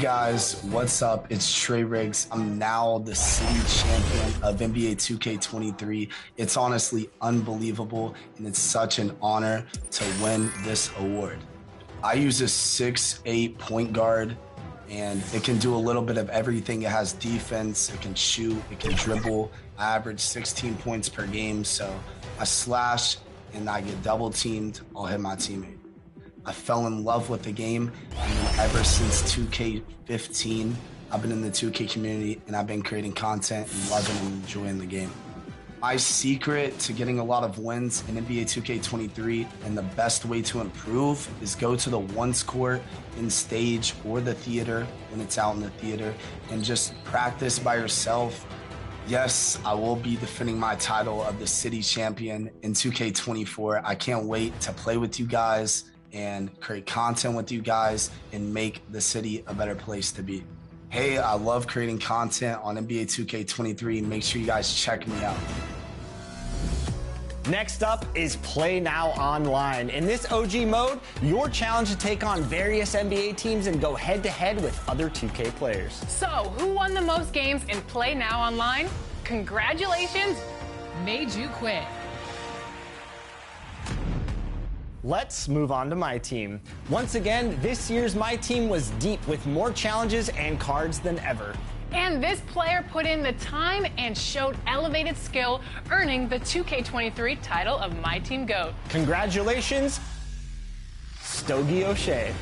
guys, what's up? It's Trey Riggs. I'm now the city champion of NBA 2K23. It's honestly unbelievable, and it's such an honor to win this award. I use a 6'8" point guard, and it can do a little bit of everything. It has defense, it can shoot, it can dribble. I average 16 points per game, so I slash and I get double teamed, I'll hit my teammate. I fell in love with the game, and ever since 2K15, I've been in the 2K community, and I've been creating content and loving and enjoying the game. My secret to getting a lot of wins in NBA 2K23 and the best way to improve is go to the once court in stage or the theater when it's out in the theater and just practice by yourself. Yes, I will be defending my title of the city champion in 2K24. I can't wait to play with you guys and create content with you guys and make the city a better place to be. Hey, I love creating content on NBA 2K23. Make sure you guys check me out. Next up is Play Now Online. In this OG mode, your challenge to take on various NBA teams and go head-to-head with other 2K players. So, who won the most games in Play Now Online? Congratulations! Made you quit. Let's move on to my team. Once again, this year's My Team was deep with more challenges and cards than ever. And this player put in the time and showed elevated skill, earning the 2K23 title of My Team GOAT. Congratulations, Stogie O'Shea.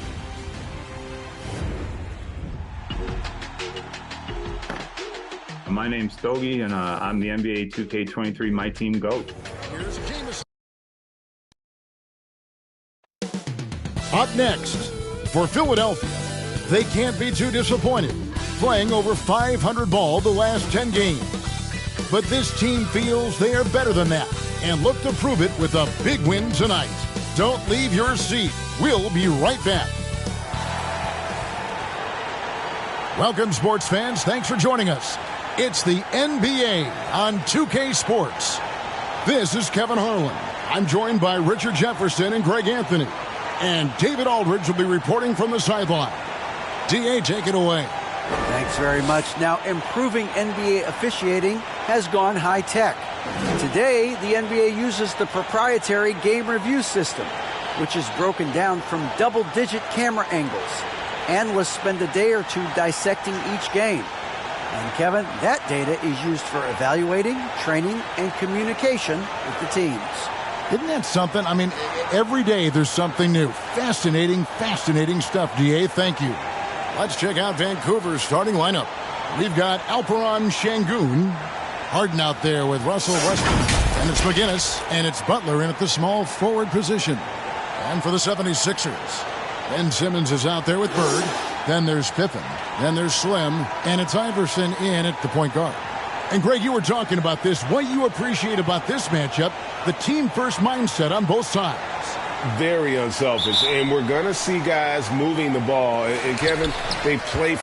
My name's Stogie, and I'm the NBA 2K23 My Team GOAT. Up next, for Philadelphia, they can't be too disappointed, playing over 500 ball the last 10 games. But this team feels they are better than that and look to prove it with a big win tonight. Don't leave your seat. We'll be right back. Welcome, sports fans. Thanks for joining us. It's the NBA on 2K Sports. This is Kevin Harlan. I'm joined by Richard Jefferson and Greg Anthony. And David Aldridge will be reporting from the sideline. DA, take it away. Thanks very much. Now, improving NBA officiating has gone high-tech. Today, the NBA uses the proprietary game review system, which is broken down from double-digit camera angles. Analysts spend a day or two dissecting each game. And, Kevin, that data is used for evaluating, training, and communication with the teams. Isn't that something? I mean, every day there's something new. Fascinating, fascinating stuff, DA. Thank you. Let's check out Vancouver's starting lineup. We've got Alperen Şengün, Harden out there with Russell Westbrook. And it's McGinnis, and it's Butler in at the small forward position. And for the 76ers, Ben Simmons is out there with Bird. Then there's Pippen. Then there's Slim. And it's Iverson in at the point guard. And, Greg, you were talking about this. What you appreciate about this matchup, the team-first mindset on both sides. Very unselfish. And we're going to see guys moving the ball. And, Kevin, they play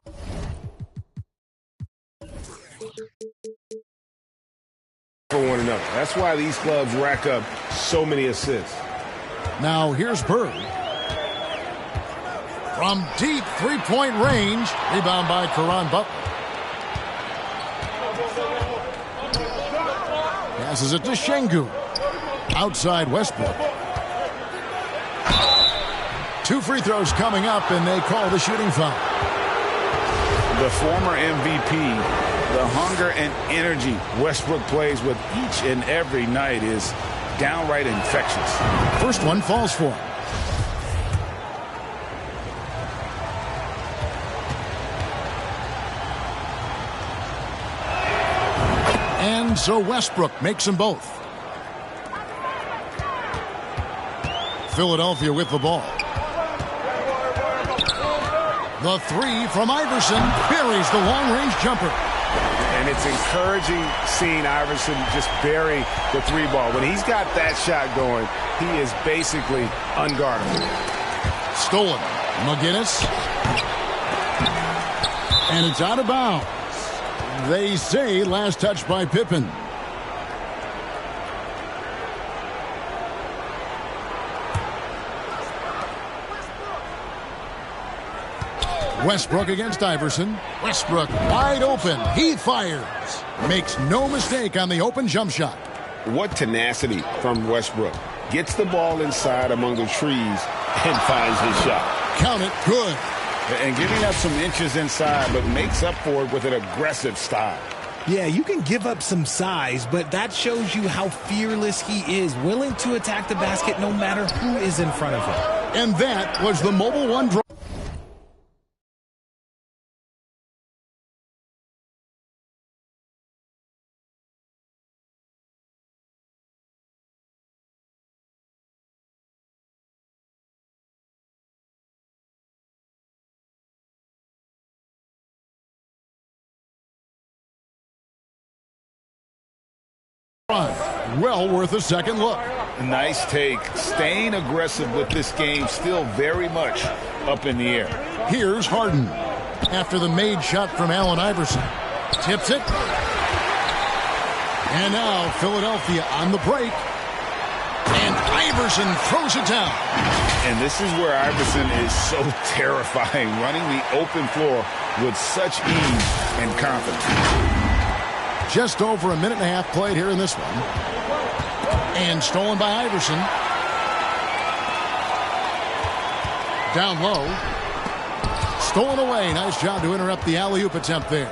for one another. That's why these clubs rack up so many assists. Now, here's Bird. From deep three-point range, rebound by Caron Butler. Passes it to Şengün. Outside Westbrook. 2 free throws coming up, and they call the shooting foul. The former MVP, the hunger and energy Westbrook plays with each and every night is downright infectious. First one falls for him. And so Westbrook makes them both. Philadelphia with the ball. The three from Iverson buries the long-range jumper. And it's encouraging seeing Iverson just bury the three ball. When he's got that shot going, he is basically unguardable. Stolen. McGinnis. And it's out of bounds. They say last touch by Pippen. Westbrook against Iverson. Westbrook wide open. He fires. Makes no mistake on the open jump shot. What tenacity from Westbrook. Gets the ball inside among the trees and finds his shot. Count it. Good. And giving up some inches inside, but makes up for it with an aggressive style. Yeah, you can give up some size, but that shows you how fearless he is, willing to attack the basket no matter who is in front of him. And that was the Mobile One draw. Well worth a second look. Nice take. Staying aggressive with this game, still very much up in the air. Here's Harden. After the made shot from Allen Iverson. Tips it. And now Philadelphia on the break. And Iverson throws it down. And this is where Iverson is so terrifying, running the open floor with such ease and confidence. Just over a minute and a half played here in this one. And stolen by Iverson. Down low. Stolen away. Nice job to interrupt the alley-oop attempt there.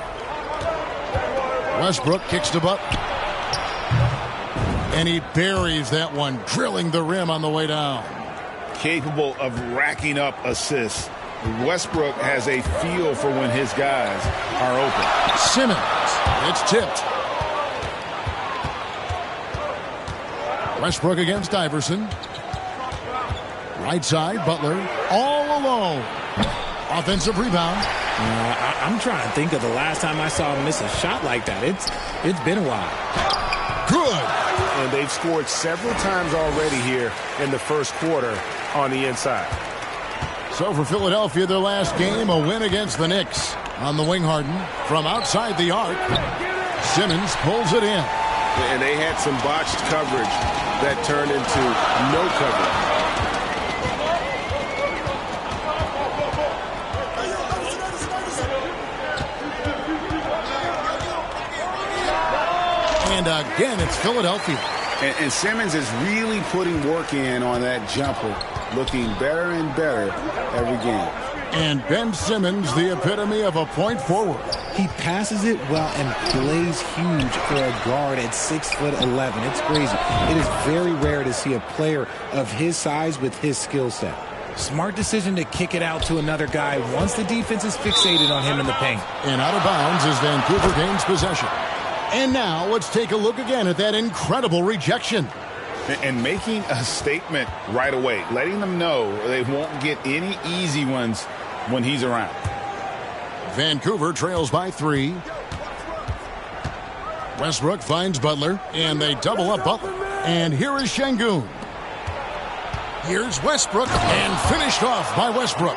Westbrook kicks to Butler. And he buries that one, drilling the rim on the way down. Capable of racking up assists. Westbrook has a feel for when his guys are open. Simmons. It's tipped. Westbrook against Iverson. Right side, Butler. All alone. Offensive rebound. I'm trying to think of the last time I saw him miss a shot like that. It's been a while. Good. And they've scored several times already here in the first quarter on the inside. So for Philadelphia, their last game, a win against the Knicks. On the wing, Harden. From outside the arc, Simmons pulls it in. And they had some botched coverage that turned into no coverage. And again, it's Philadelphia. And Simmons is really putting work in on that jumper, looking better and better every game. And Ben Simmons, the epitome of a point forward. He passes it well and plays huge for a guard at 6'11". It's crazy. It is very rare to see a player of his size with his skill set. Smart decision to kick it out to another guy once the defense is fixated on him in the paint. And out of bounds as Vancouver gains possession. And now let's take a look again at that incredible rejection. And making a statement right away, letting them know they won't get any easy ones when he's around. Vancouver trails by 3. Westbrook finds Butler, and they double up Butler. And here is Şengün. Here's Westbrook, and finished off by Westbrook.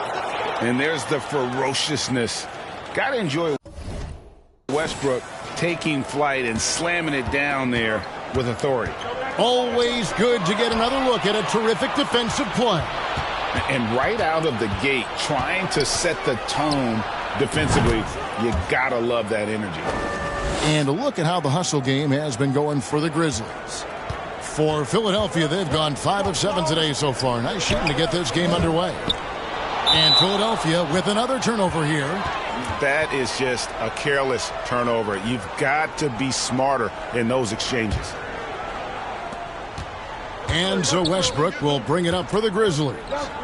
And there's the ferociousness. Got to enjoy Westbrook taking flight and slamming it down there with authority. Always good to get another look at a terrific defensive play. And right out of the gate, trying to set the tone defensively, you gotta love that energy. And a look at how the hustle game has been going for the Grizzlies. For Philadelphia, they've gone 5 of 7 today so far. Nice shooting to get this game underway. And Philadelphia with another turnover here. That is just a careless turnover. You've got to be smarter in those exchanges. And so Westbrook will bring it up for the Grizzlies.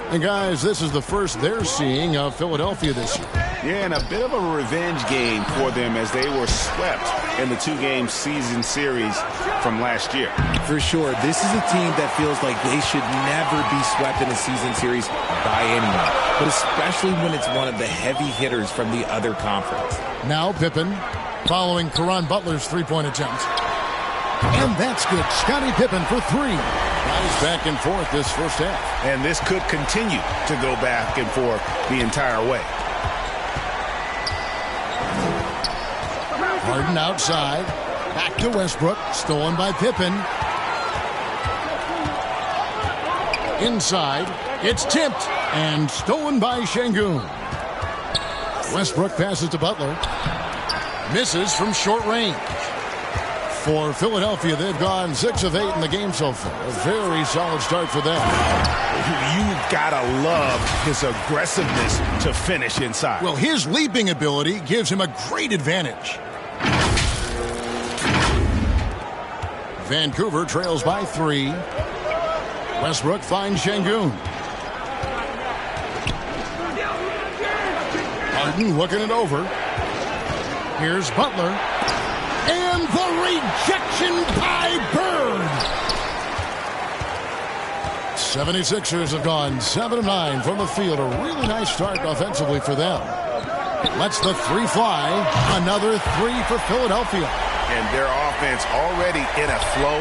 And guys, this is the first they're seeing of Philadelphia this year. Yeah, and a bit of a revenge game for them as they were swept in the 2-game season series from last year. For sure, this is a team that feels like they should never be swept in a season series by anyone, but especially when it's one of the heavy hitters from the other conference. Now Pippen following Caron Butler's three-point attempt. And that's good. Scottie Pippen for 3. Nice back and forth this first half. And this could continue to go back and forth the entire way. Harden outside. Back to Westbrook. Stolen by Pippen. Inside. It's tipped. And stolen by Şengün. Westbrook passes to Butler. Misses from short range. For Philadelphia, they've gone 6 of 8 in the game so far. A very solid start for them. You gotta love his aggressiveness to finish inside. Well, his leaping ability gives him a great advantage. Vancouver trails by 3. Westbrook finds Şengün. Harden looking it over. Here's Butler. And the rejection by Bird. 76ers have gone 7 of 9 from the field. A really nice start offensively for them. Lets the 3 fly. Another 3 for Philadelphia. And their offense already in a flow.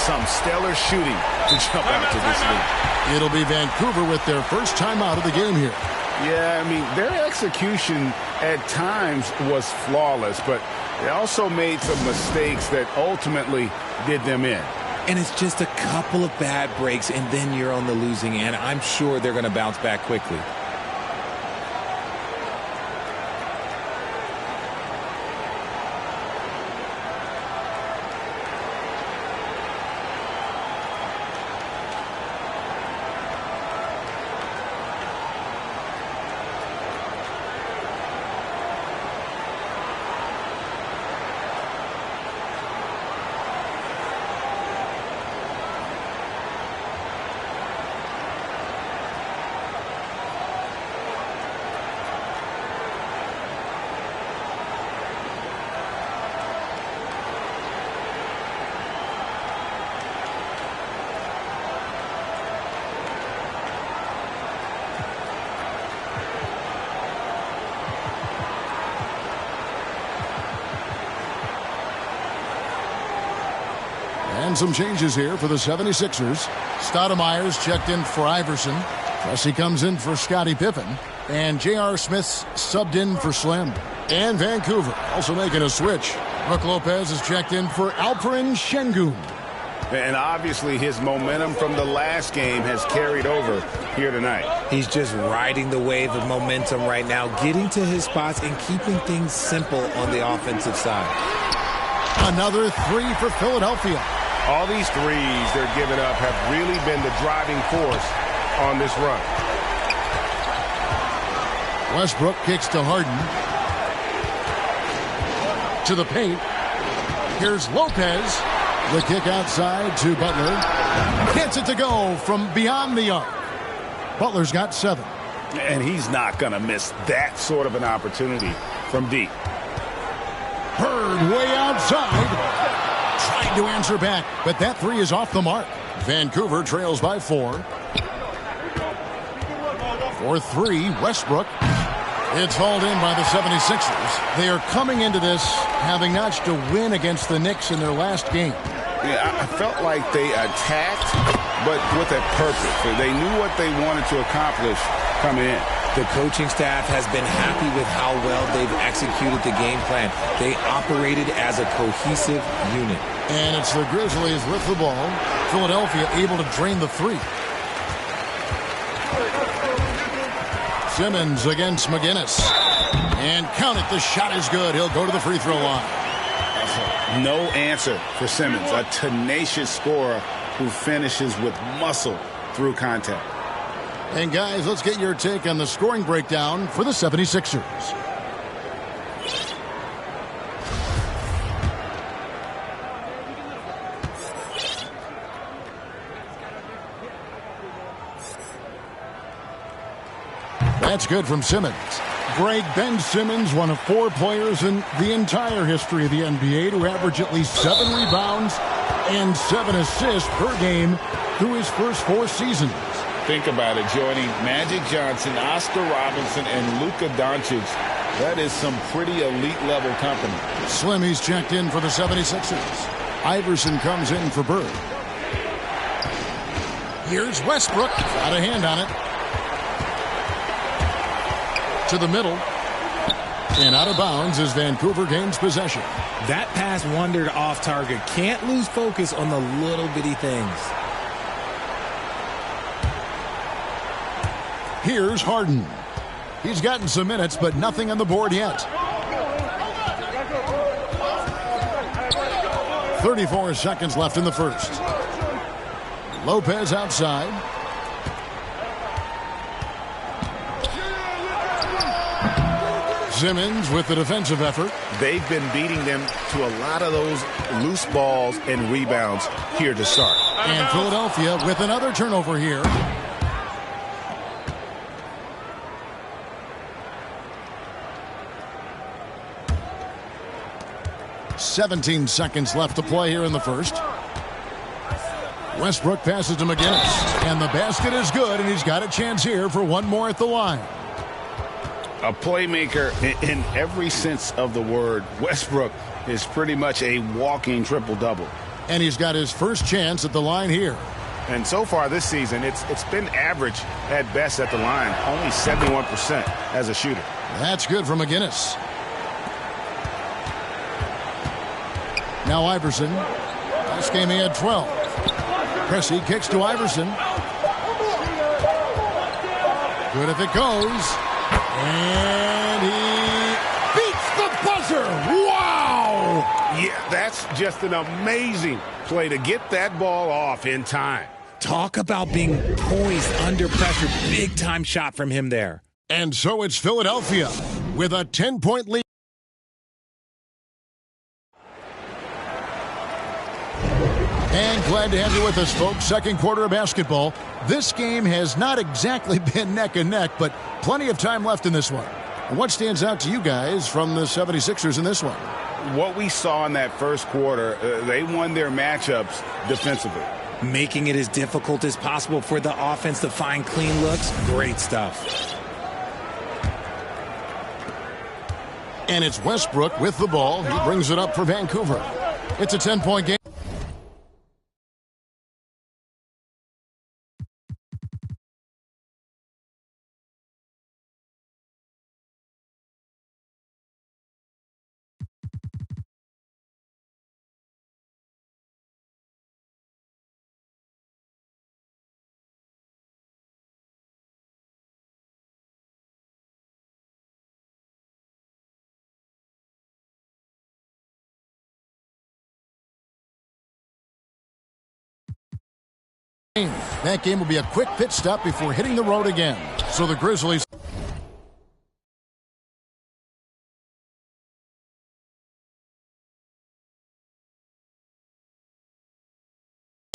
Some stellar shooting to jump out to this lead. It'll be Vancouver with their first time out of the game here. Yeah, I mean, their execution at times was flawless, but they also made some mistakes that ultimately did them in. And it's just a couple of bad breaks, and then you're on the losing end. I'm sure they're going to bounce back quickly. And some changes here for the 76ers. Stoudemire's checked in for Iverson. Pressey comes in for Scottie Pippen. And J.R. Smith's subbed in for Slim. And Vancouver also making a switch. Brook Lopez is checked in for Alperen Şengün. And obviously his momentum from the last game has carried over here tonight. He's just riding the wave of momentum right now, getting to his spots and keeping things simple on the offensive side. Another 3 for Philadelphia. All these threes they're giving up have really been the driving force on this run. Westbrook kicks to Harden. To the paint. Here's Lopez. The kick outside to Butler. Gets it to go from beyond the arc. Butler's got 7. And he's not going to miss that sort of an opportunity from deep. Bird way outside. Tried to answer back, but that 3 is off the mark. Vancouver trails by 4. For 3, Westbrook. It's hauled in by the 76ers. They are coming into this having notched a win against the Knicks in their last game. Yeah, I felt like they attacked, but with a purpose. They knew what they wanted to accomplish coming in. The coaching staff has been happy with how well they've executed the game plan. They operated as a cohesive unit. And it's the Grizzlies with the ball. Philadelphia able to drain the 3. Simmons against McGinnis. And count it, the shot is good. He'll go to the free throw line. No answer for Simmons, a tenacious scorer who finishes with muscle through contact. And guys, let's get your take on the scoring breakdown for the 76ers. That's good from Simmons. Greg Ben Simmons, one of 4 players in the entire history of the NBA to average at least 7 rebounds and 7 assists per game through his first 4 seasons. Think about it, joining Magic Johnson, Oscar Robinson, and Luka Doncic. That is some pretty elite-level company. Slimmy's checked in for the 76ers. Iverson comes in for Bird. Here's Westbrook. Got a hand on it. To the middle. And out of bounds as Vancouver gains possession. That pass wandered off target. Can't lose focus on the little bitty things. Here's Harden. He's gotten some minutes, but nothing on the board yet. 34 seconds left in the first. Lopez outside. Simmons with the defensive effort. They've been beating them to a lot of those loose balls and rebounds here to start. And Philadelphia with another turnover here. "17 seconds left to play here in the first. Westbrook passes to McGinnis. And the basket is good, and he's got a chance here for one more at the line. A playmaker in every sense of the word. Westbrook is pretty much a walking triple-double. And he's got his first chance at the line here. And so far this season, it's been average at best at the line. Only 71% as a shooter. That's good for McGinnis. Now Iverson. Last game he had 12. Pressey kicks to Iverson. Good if it goes. And he beats the buzzer. Wow! Yeah, that's just an amazing play to get that ball off in time. Talk about being poised under pressure. Big-time shot from him there. And so it's Philadelphia with a 10-point lead. And glad to have you with us, folks. Second quarter of basketball. This game has not exactly been neck and neck, but plenty of time left in this one. What stands out to you guys from the 76ers in this one? What we saw in that first quarter, they won their matchups defensively. Making it as difficult as possible for the offense to find clean looks. Great stuff. And it's Westbrook with the ball. He brings it up for Vancouver. It's a 10-point game. That game will be a quick pit stop before hitting the road again. So the Grizzlies...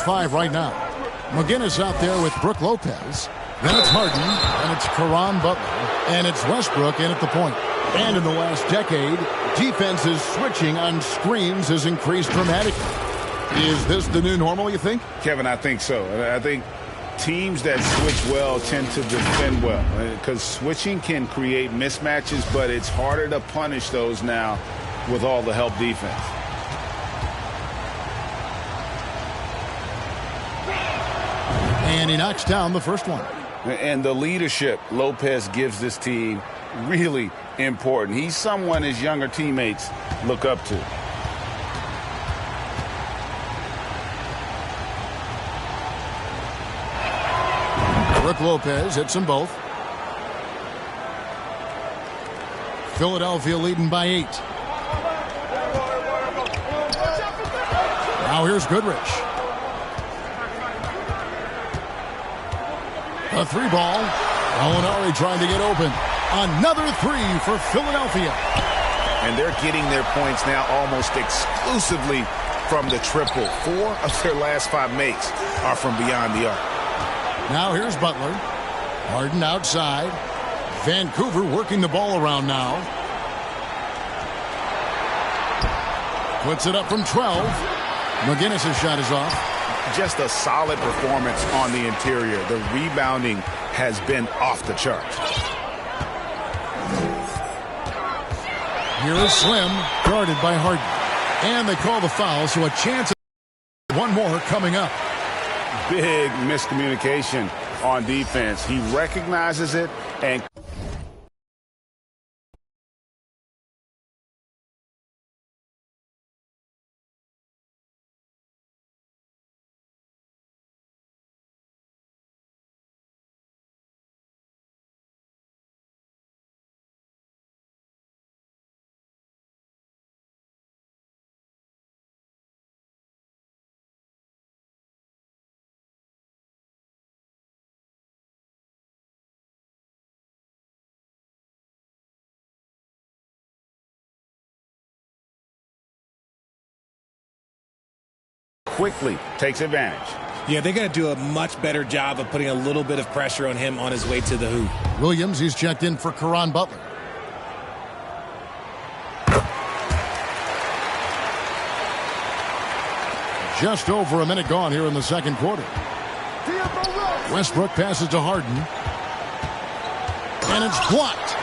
five right now. McGinnis out there with Brook Lopez. Then it's Harden, and it's Caron Butler, and it's Westbrook in at the point. And in the last decade, defenses switching on screens has increased dramatically. Is this the new normal, you think? Kevin, I think so. I think teams that switch well tend to defend well, because switching can create mismatches, but it's harder to punish those now with all the help defense. And he knocks down the first one. And the leadership Lopez gives this team really important. He's someone his younger teammates look up to. Brook Lopez hits them both. Philadelphia leading by 8. Now here's Goodrich. A three ball. Gallinari trying to get open. Another three for Philadelphia. And they're getting their points now almost exclusively from the triple. 4 of their last 5 makes are from beyond the arc. Now here's Butler. Harden outside. Vancouver working the ball around now. Puts it up from 12. McGinnis' shot is off. Just a solid performance on the interior. The rebounding has been off the charts. Here is Slim, guarded by Harden. And they call the foul, so a chance of one more coming up. Big miscommunication on defense. He recognizes it and quickly takes advantage. Yeah, they got to do a much better job of putting a little bit of pressure on him on his way to the hoop. Williams, he's checked in for Caron Butler. Just over a minute gone here in the second quarter. Westbrook passes to Harden. And it's blocked.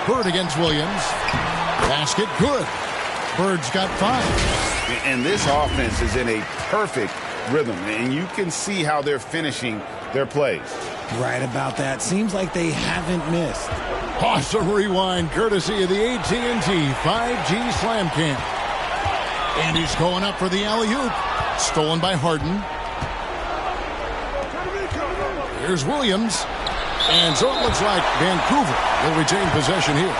Bird against Williams. Basket good. Bird's got 5. And this offense is in a perfect rhythm. And you can see how they're finishing their plays. Right about that. Seems like they haven't missed. Awesome rewind courtesy of the AT&T 5G Slam Cam. And he's going up for the alley-oop. Stolen by Harden. Here's Williams. And so it looks like Vancouver will retain possession here.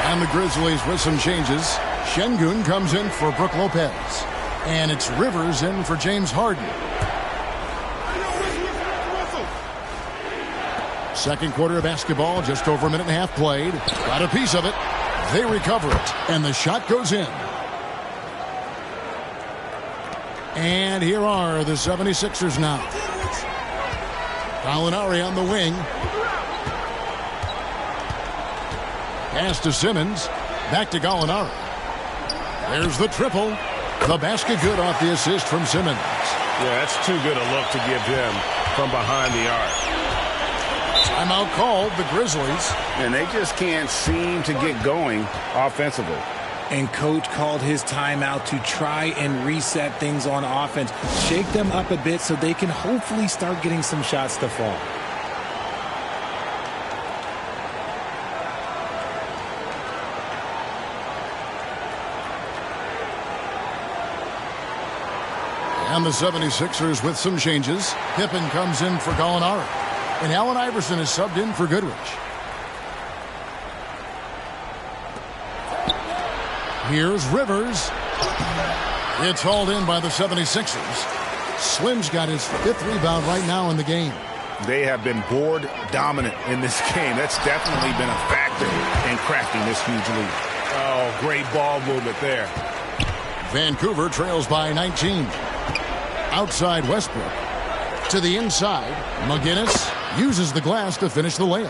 And the Grizzlies with some changes. Şengün comes in for Brook Lopez. And it's Rivers in for James Harden. Second quarter of basketball, just over a minute and a half played. Got a piece of it. They recover it. And the shot goes in. And here are the 76ers now. Gallinari on the wing. Pass to Simmons. Back to Gallinari. There's the triple. The basket good off the assist from Simmons. Yeah, that's too good a look to give him from behind the arc. Timeout called, the Grizzlies. And they just can't seem to get going offensively. And coach called his timeout to try and reset things on offense. Shake them up a bit so they can hopefully start getting some shots to fall. And the 76ers with some changes. Pippen comes in for Gallinari. And Allen Iverson is subbed in for Goodrich. Here's Rivers. It's hauled in by the 76ers. Slim's got his 5th rebound right now in the game. They have been board dominant in this game. That's definitely been a factor in crafting this huge lead. Oh, great ball movement there. Vancouver trails by 19. Outside Westbrook. To the inside. McGinnis uses the glass to finish the layup.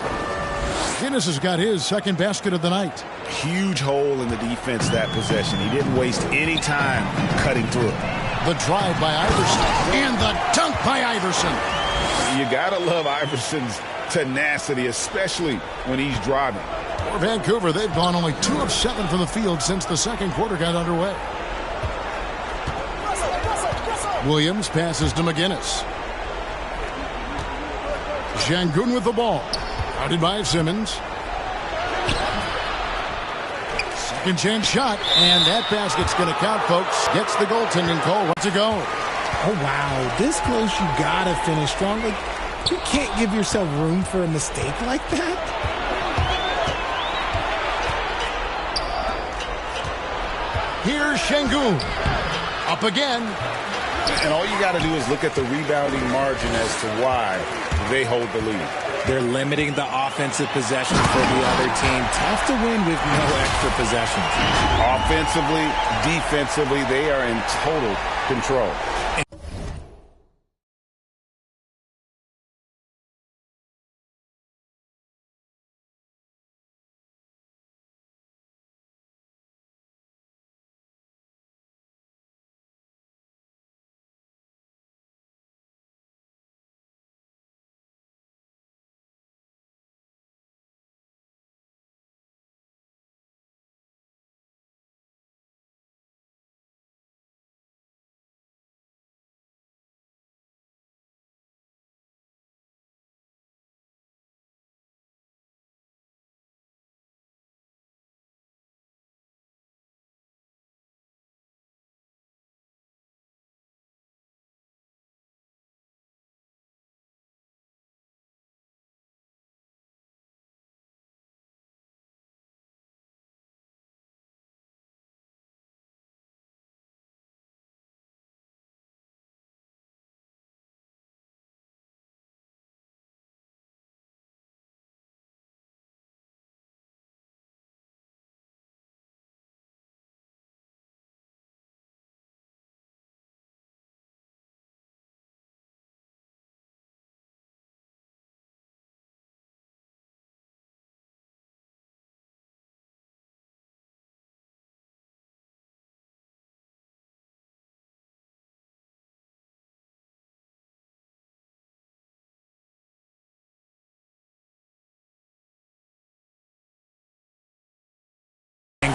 Guinness has got his second basket of the night. Huge hole in the defense that possession. He didn't waste any time cutting through it. The drive by Iverson. And the dunk by Iverson. You got to love Iverson's tenacity, especially when he's driving. For Vancouver, they've gone only 2 of 7 from the field since the second quarter got underway. Williams passes to McGinnis. Şengün with the ball. Guarded by Simmons. Second chance shot. And that basket's going to count, folks. Gets the goaltending call. What's it go? Oh, wow. This close, you got to finish strong. Like, you can't give yourself room for a mistake like that. Here's Şengün. Up again. And all you got to do is look at the rebounding margin as to why they hold the lead. They're limiting the offensive possessions for the other team. Tough to win with no extra possessions. Offensively, defensively, they are in total control.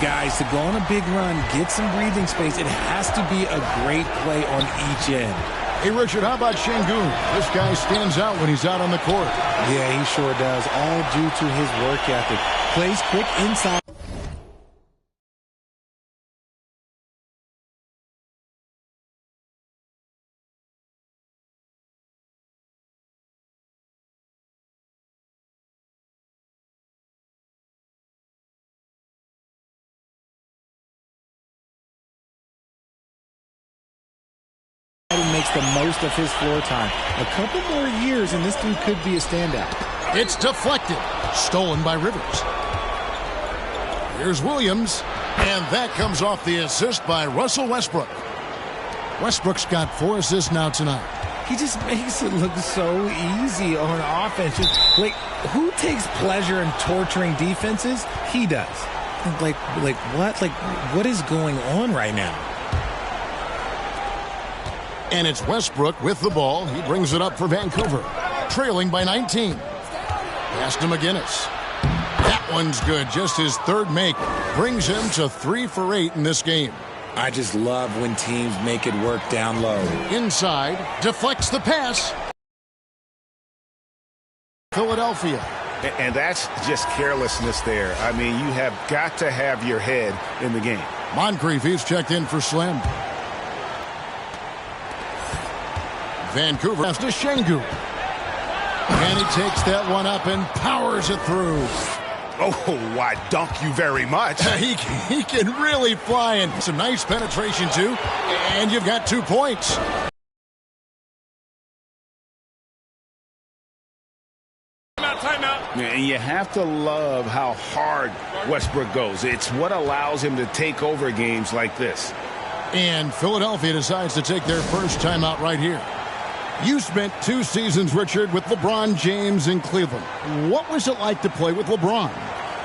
guys, to go on a big run, get some breathing space, it has to be a great play on each end. Hey, Richard, how about Şengün? This guy stands out when he's out on the court. Yeah, he sure does, all due to his work ethic. Plays quick inside. Makes the most of his floor time. A couple more years and this dude could be a standout. It's deflected. Stolen by Rivers. Here's Williams. And that comes off the assist by Russell Westbrook. Westbrook's got 4 assists now tonight. He just makes it look so easy on offense. Just, like, who takes pleasure in torturing defenses? He does. Like what? Like, what is going on right now? And it's Westbrook with the ball. He brings it up for Vancouver. Trailing by 19. Pass to McGinnis. That one's good. Just his third make. Brings him to 3 for 8 in this game. I just love when teams make it work down low. Inside. Deflects the pass. Philadelphia. And that's just carelessness there. I mean, you have got to have your head in the game. Moncrief, he's checked in for Slim. Vancouver has to Şengün. And he takes that one up and powers it through. Oh, I dunk you very much. He can really fly, and some nice penetration, too. And you've got 2 points. Timeout. And you have to love how hard Westbrook goes. It's what allows him to take over games like this. And Philadelphia decides to take their first timeout right here. You spent 2 seasons, Richard, with LeBron James in Cleveland. What was it like to play with LeBron?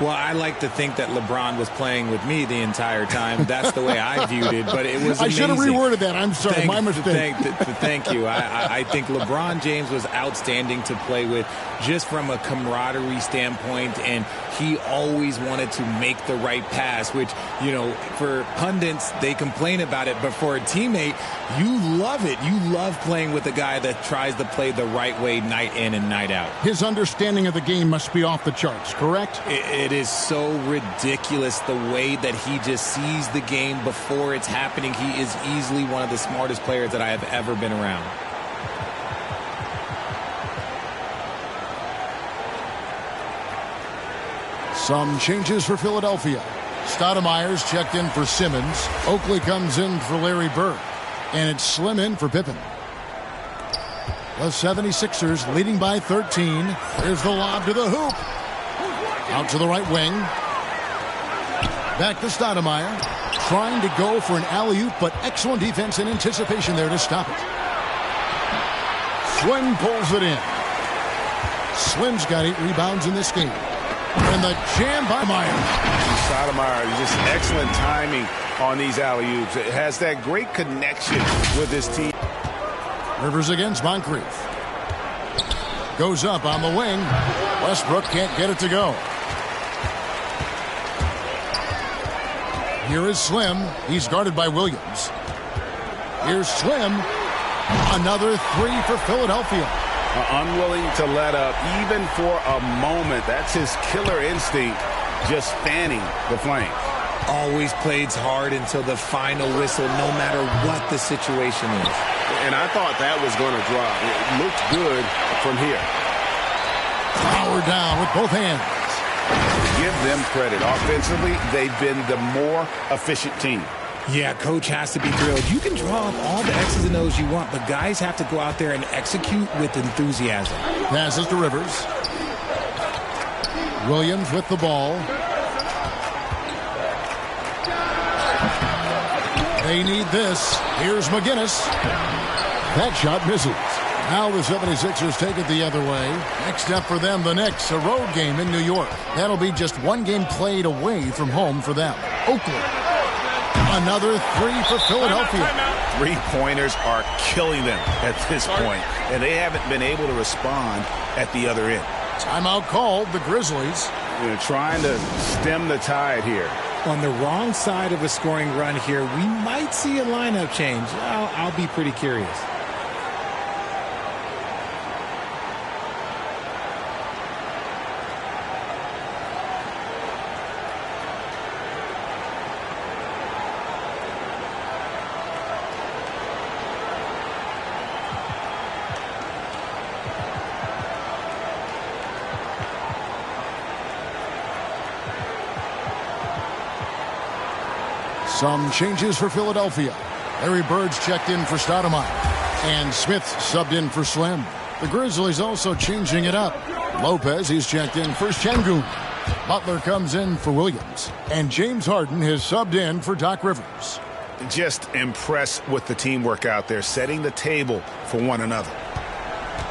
Well, I like to think that LeBron was playing with me the entire time. That's the way I viewed it, but it was amazing. I should have reworded that. I'm sorry, my mistake. Thank you. I think LeBron James was outstanding to play with just from a camaraderie standpoint, and he always wanted to make the right pass, which, you know, for pundits, they complain about it, but for a teammate, you love it. You love playing with a guy that tries to play the right way night in and night out. His understanding of the game must be off the charts, correct? It is so ridiculous the way that he just sees the game before it's happening. He is easily one of the smartest players that I have ever been around. Some changes for Philadelphia. Stoudemire's checked in for Simmons. Oakley comes in for Larry Bird. And it's Slim in for Pippen. The 76ers leading by 13. Here's the lob to the hoop. Out to the right wing. Back to Stoudemire. Trying to go for an alley-oop, but excellent defense and anticipation there to stop it. Slim pulls it in. Slim's got 8 rebounds in this game. And the jam by Meyer. Stoudemire, just excellent timing on these alley-oops. It has that great connection with his team. Rivers against Moncrief. Goes up on the wing. Westbrook can't get it to go. Here is Slim. He's guarded by Williams. Here's Slim. Another 3 for Philadelphia. Unwilling to let up even for a moment. That's his killer instinct, just fanning the flame. Always plays hard until the final whistle, no matter what the situation is. And I thought that was going to drop. It looked good from here. Power down with both hands. Give them credit. Offensively, they've been the more efficient team. Yeah, coach has to be thrilled. You can draw up all the X's and O's you want, but guys have to go out there and execute with enthusiasm. Passes to Rivers. Williams with the ball. They need this. Here's McGinnis. That shot misses. Now the 76ers take it the other way. Next step for them, the Knicks, a road game in New York. That'll be just 1 game played away from home for them. Oakley. Another 3 for Philadelphia. 3-pointers are killing them at this point, and they haven't been able to respond at the other end. Timeout called, the Grizzlies. Trying to stem the tide here. On the wrong side of a scoring run here, we might see a lineup change. I'll be pretty curious. Some changes for Philadelphia. Larry Bird's checked in for Stoudemire. And Smith subbed in for Slim. The Grizzlies also changing it up. Lopez, he's checked in for Şengün. Butler comes in for Williams. And James Harden has subbed in for Doc Rivers. Just impressed with the teamwork out there, setting the table for one another.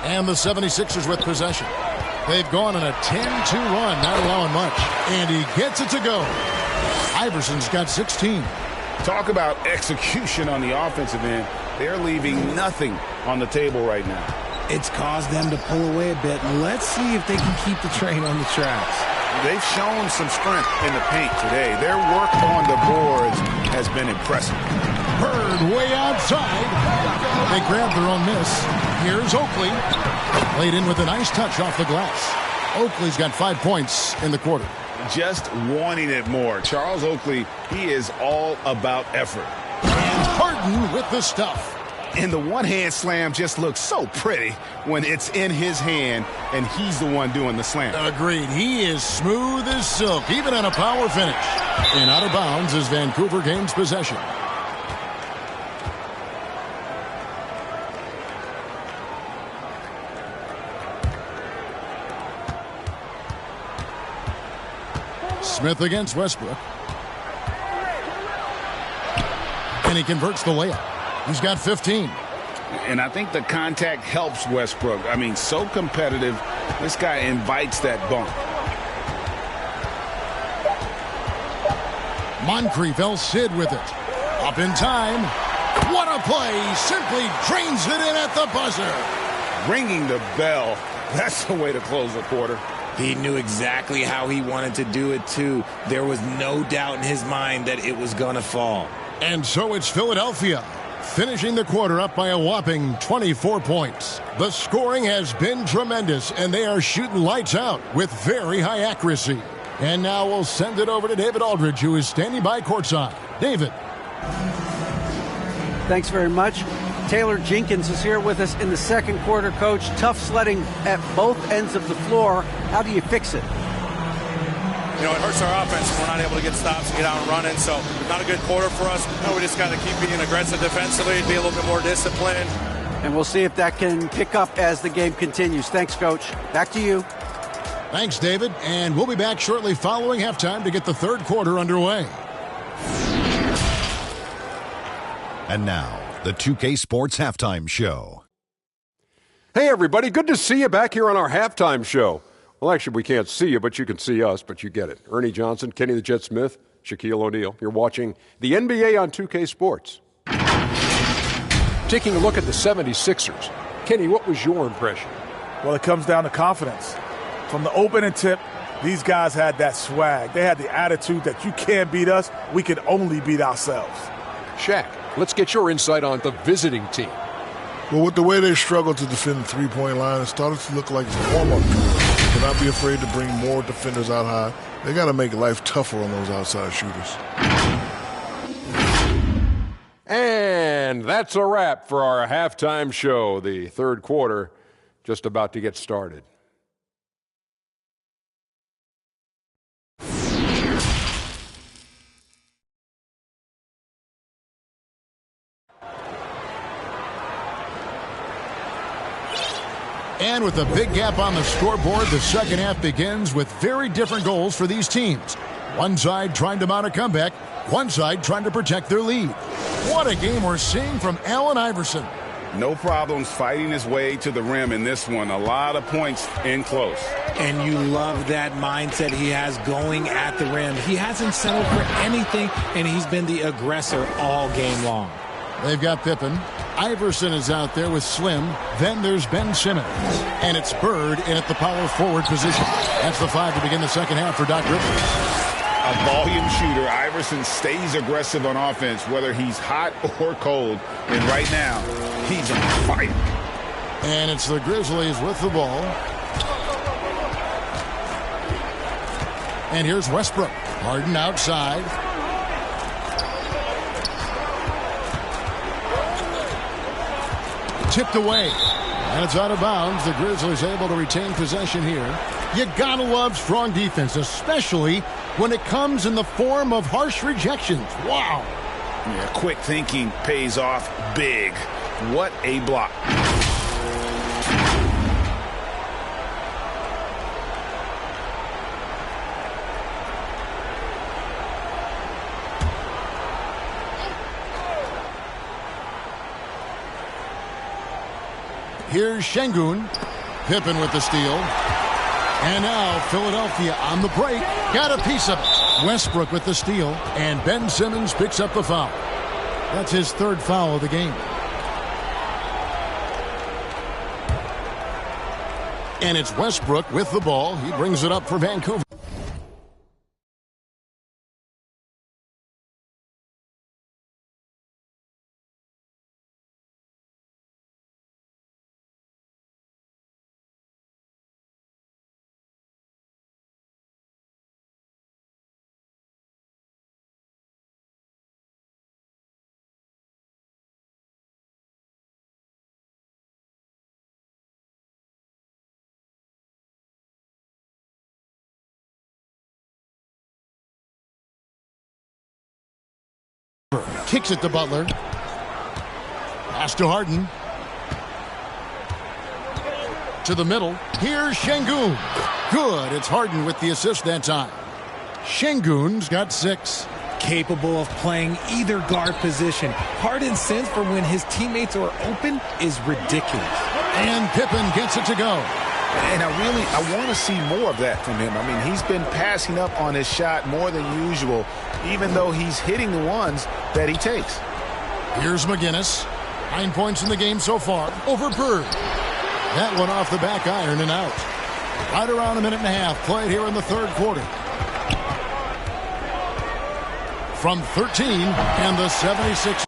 And the 76ers with possession. They've gone on a 10-2 run, not allowing much. And he gets it to go. Iverson's got 16. Talk about execution on the offensive end. They're leaving nothing on the table right now. It's caused them to pull away a bit. Let's see if they can keep the train on the tracks. They've shown some strength in the paint today. Their work on the boards has been impressive. Bird way outside. They grab their own miss. Here's Oakley. Laid in with a nice touch off the glass. Oakley's got 5 points in the quarter. Just wanting it more. Charles Oakley, he is all about effort. And Harden with the stuff. And the one-hand slam just looks so pretty when it's in his hand and he's the one doing the slam. Agreed. He is smooth as silk, even on a power finish. And out of bounds as Vancouver gains possession. Smith against Westbrook. And he converts the layup. He's got 15. And I think the contact helps Westbrook. I mean, so competitive. This guy invites that bump. Moncrief, El Cid with it. Up in time. What a play. Simply drains it in at the buzzer. Ringing the bell. That's the way to close the quarter. He knew exactly how he wanted to do it, too. There was no doubt in his mind that it was going to fall. And so it's Philadelphia, finishing the quarter up by a whopping 24 points. The scoring has been tremendous, and they are shooting lights out with very high accuracy. And now we'll send it over to David Aldridge, who is standing by courtside. David. Thanks very much. Taylor Jenkins is here with us in the second quarter, Coach. Tough sledding at both ends of the floor. How do you fix it? You know, it hurts our offense when we're not able to get stops and get out and running. So not a good quarter for us. No, we just got to keep being aggressive defensively and be a little bit more disciplined. And we'll see if that can pick up as the game continues. Thanks, Coach. Back to you. Thanks, David. And we'll be back shortly following halftime to get the third quarter underway. And now, the 2K Sports Halftime Show. Hey, everybody. Good to see you back here on our halftime show. Well, actually, we can't see you, but you can see us, but you get it. Ernie Johnson, Kenny the Jet Smith, Shaquille O'Neal. You're watching the NBA on 2K Sports. Taking a look at the 76ers. Kenny, what was your impression? Well, it comes down to confidence. From the opening tip, these guys had that swag. They had the attitude that you can't beat us, we can only beat ourselves. Shaq, let's get your insight on the visiting team. Well, with the way they struggled to defend the three-point line, it started to look like it's a warm-up drill. Do not be afraid to bring more defenders out high. They got to make life tougher on those outside shooters. And that's a wrap for our halftime show. The third quarter just about to get started. And with a big gap on the scoreboard, the second half begins with very different goals for these teams. One side trying to mount a comeback, one side trying to protect their lead. What a game we're seeing from Allen Iverson. No problems fighting his way to the rim in this one. A lot of points in close. And you love that mindset he has going at the rim. He hasn't settled for anything, and he's been the aggressor all game long. They've got Pippen. Iverson is out there with Slim. Then there's Ben Simmons. And it's Bird in at the power forward position. That's the five to begin the second half for Doc Rivers. a volume shooter. Iverson stays aggressive on offense, whether he's hot or cold. And right now, he's on fire. And it's the Grizzlies with the ball. And here's Westbrook. Harden outside. Tipped away. And it's out of bounds. The Grizzlies able to retain possession here. You gotta love strong defense, especially when it comes in the form of harsh rejections. Wow. Yeah, quick thinking pays off big. What a block. Here's Şengün. Pippen with the steal. And now Philadelphia on the break. Got a piece of it. Westbrook with the steal. And Ben Simmons picks up the foul. That's his third foul of the game. And it's Westbrook with the ball. He brings it up for Vancouver. Kicks it to Butler. Pass to Harden. To the middle. Here's Şengün. Good. It's Harden with the assist that time. Şengün's got 6. Capable of playing either guard position. Harden's sense for when his teammates are open is ridiculous. And Pippen gets it to go. And I want to see more of that from him. I mean, he's been passing up on his shot more than usual, even though he's hitting the ones that he takes. Here's McGinnis. 9 points in the game so far over Bird. That one off the back iron and out. Right around a minute and a half played here in the third quarter. From 13 and the 76.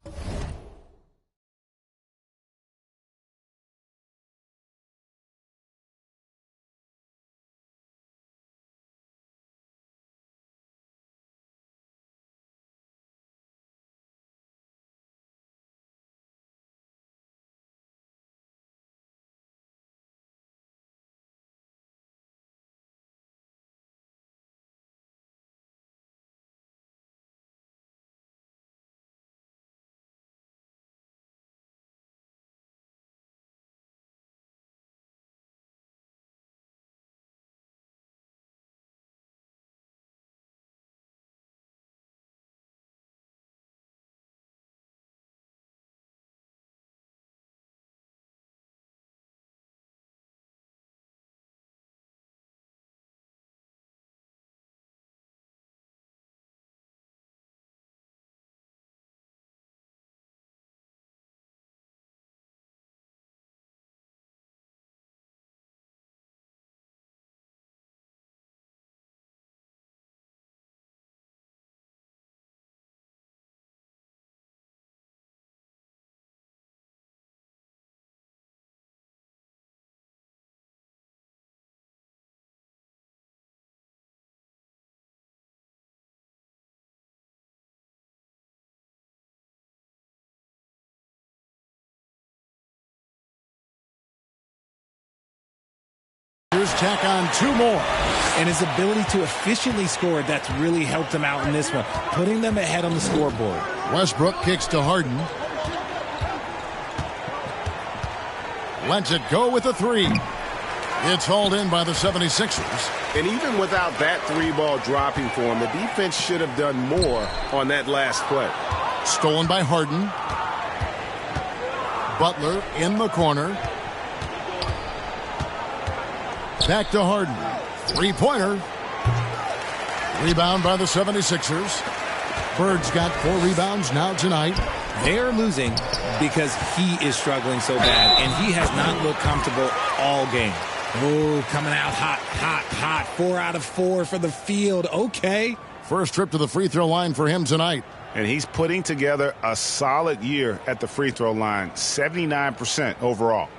Here's tack on 2 more. And his ability to efficiently score, that's really helped him out in this one, putting them ahead on the scoreboard. Westbrook kicks to Harden. Lets it go with a 3. It's hauled in by the 76ers. And even without that 3-ball dropping for him, the defense should have done more on that last play. Stolen by Harden. Butler in the corner. Back to Harden. 3-pointer. Rebound by the 76ers. Bird's got 4 rebounds now tonight. They're losing because he is struggling so bad, and he has not looked comfortable all game. Oh, coming out hot, hot, hot. 4 out of 4 for the field. Okay. First trip to the free throw line for him tonight. And he's putting together a solid year at the free throw line, 79% overall.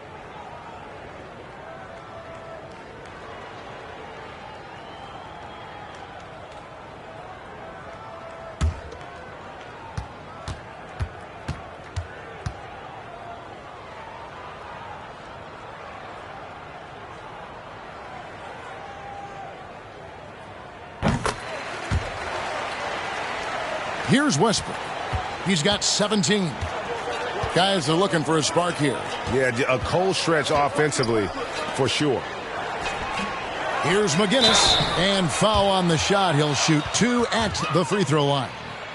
Here's Westbrook. He's got 17. Guys are looking for a spark here. Yeah, a cold stretch offensively for sure. Here's McGinnis, and foul on the shot. He'll shoot 2 at the free throw line.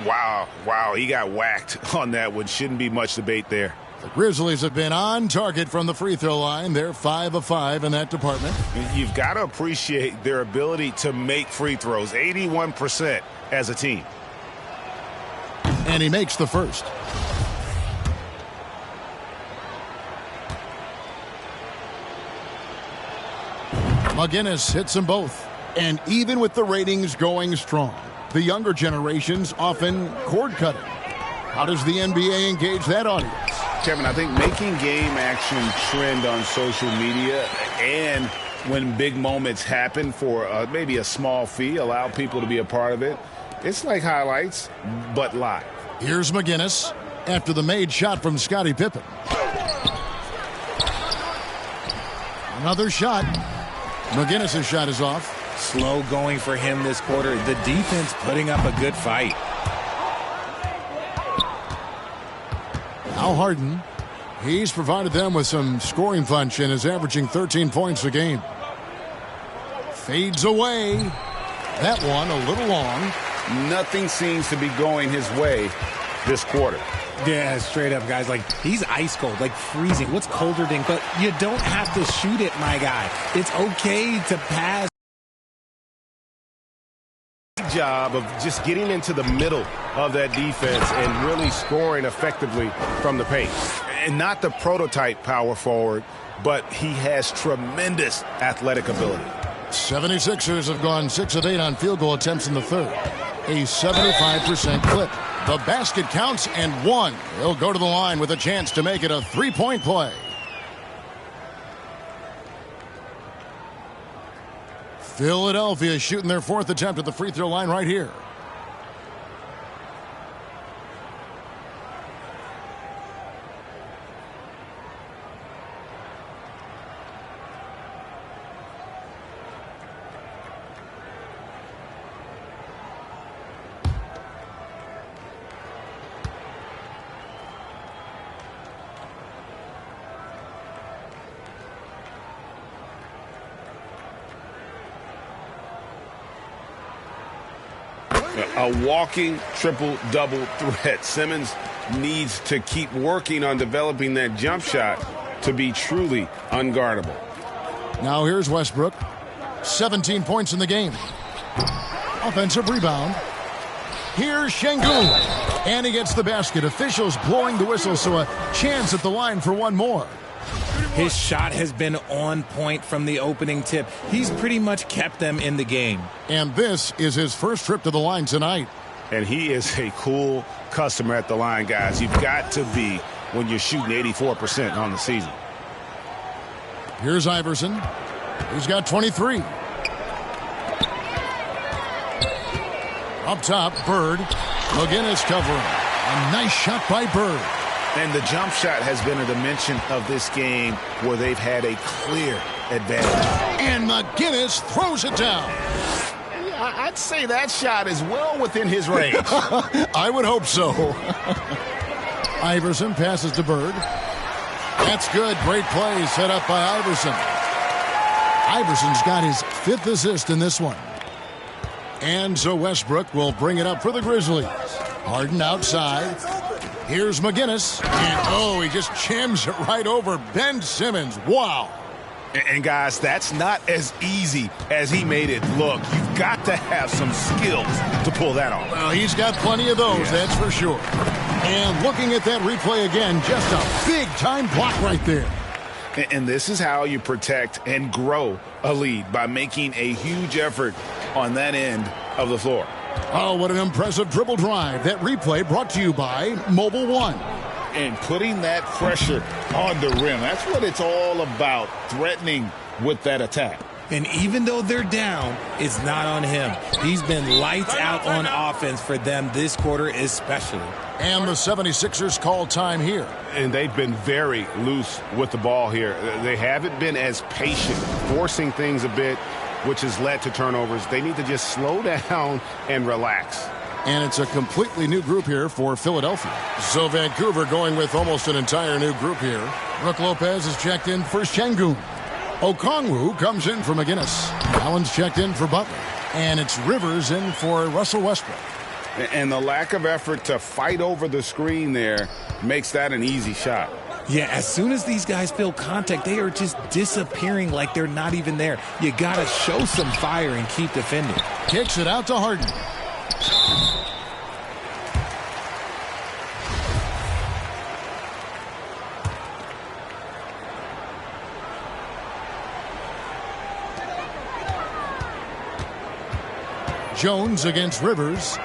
Wow, he got whacked on that one. Shouldn't be much debate there. The Grizzlies have been on target from the free throw line. They're 5 of 5 in that department. You've got to appreciate their ability to make free throws, 81% as a team. And he makes the first. McGinnis hits them both. And even with the ratings going strong, the younger generations often cord cutting. How does the NBA engage that audience? Kevin, I think making game action trend on social media and when big moments happen for maybe a small fee, allow people to be a part of it. It's like highlights, but live. Here's McGinnis after the made shot from Scottie Pippen. Another shot. McGinnis' shot is off. Slow going for him this quarter. The defense putting up a good fight. Al Harden. He's provided them with some scoring punch and is averaging 13 points a game. Fades away. That one a little long. Nothing seems to be going his way this quarter. Yeah, straight up, guys. Like, he's ice cold, like freezing. What's colder than... But you don't have to shoot it, my guy. It's okay to pass. Job of just getting into the middle of that defense and really scoring effectively from the paint. And not the prototype power forward, but he has tremendous athletic ability. 76ers have gone 6 of 8 on field goal attempts in the third. A 75% clip. The basket counts and one. He'll go to the line with a chance to make it a three-point play. Philadelphia shooting their 4th attempt at the free throw line right here. A walking triple-double threat. Simmons needs to keep working on developing that jump shot to be truly unguardable. Now here's Westbrook. 17 points in the game. Offensive rebound. Here's Şengün. And he gets the basket. Officials blowing the whistle, so a chance at the line for one more. His shot has been on point from the opening tip. He's pretty much kept them in the game. And this is his first trip to the line tonight. And he is a cool customer at the line, guys. You've got to be when you're shooting 84% on the season. Here's Iverson. He's got 23. Up top, Bird. McGinnis covering. A nice shot by Bird. And the jump shot has been a dimension of this game where they've had a clear advantage. And McGinnis throws it down. Yeah, I'd say that shot is well within his range. I would hope so. Iverson passes to Bird. That's good. Great play set up by Iverson. Iverson's got his 5th assist in this one. And so Westbrook will bring it up for the Grizzlies. Harden outside. Here's McGinnis. And, he just jams it right over Ben Simmons. Wow. And, guys, that's not as easy as he made it look. You've got to have some skills to pull that off. Well, he's got plenty of those, that's for sure. And looking at that replay again, just a big-time block right there. And this is how you protect and grow a lead, by making a huge effort on that end of the floor. Oh, what an impressive dribble drive. That replay brought to you by Mobile One. And putting that pressure on the rim. That's what it's all about, threatening with that attack. And even though they're down, it's not on him. He's been lights out on offense for them this quarter especially. And the 76ers call time here. And they've been very loose with the ball here. They haven't been as patient, forcing things a bit, which has led to turnovers. They need to just slow down and relax. And it's a completely new group here for Philadelphia. So Vancouver going with almost an entire new group here. Brook Lopez is checked in for Şengün. Okongwu comes in for McGinnis. Allen's checked in for Butler. And it's Rivers in for Russell Westbrook. And the lack of effort to fight over the screen there makes that an easy shot. Yeah, as soon as these guys feel contact, they are just disappearing like they're not even there. You got to show some fire and keep defending. Kicks it out to Harden. Jones against Rivers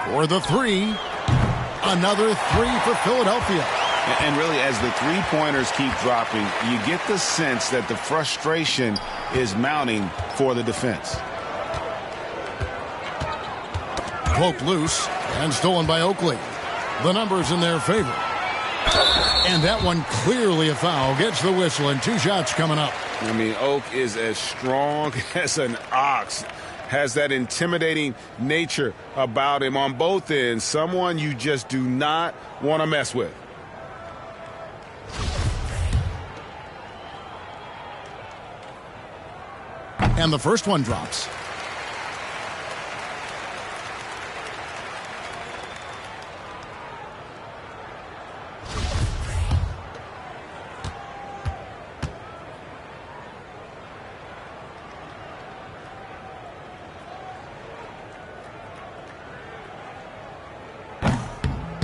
for the three. Another three for Philadelphia. And really, as the three-pointers keep dropping, you get the sense that the frustration is mounting for the defense. Poked loose and stolen by Oakley. The numbers in their favor. And that one clearly a foul. Gets the whistle and 2 shots coming up. I mean, Oak is as strong as an ox. Has that intimidating nature about him on both ends. Someone you just do not want to mess with. And the first one drops.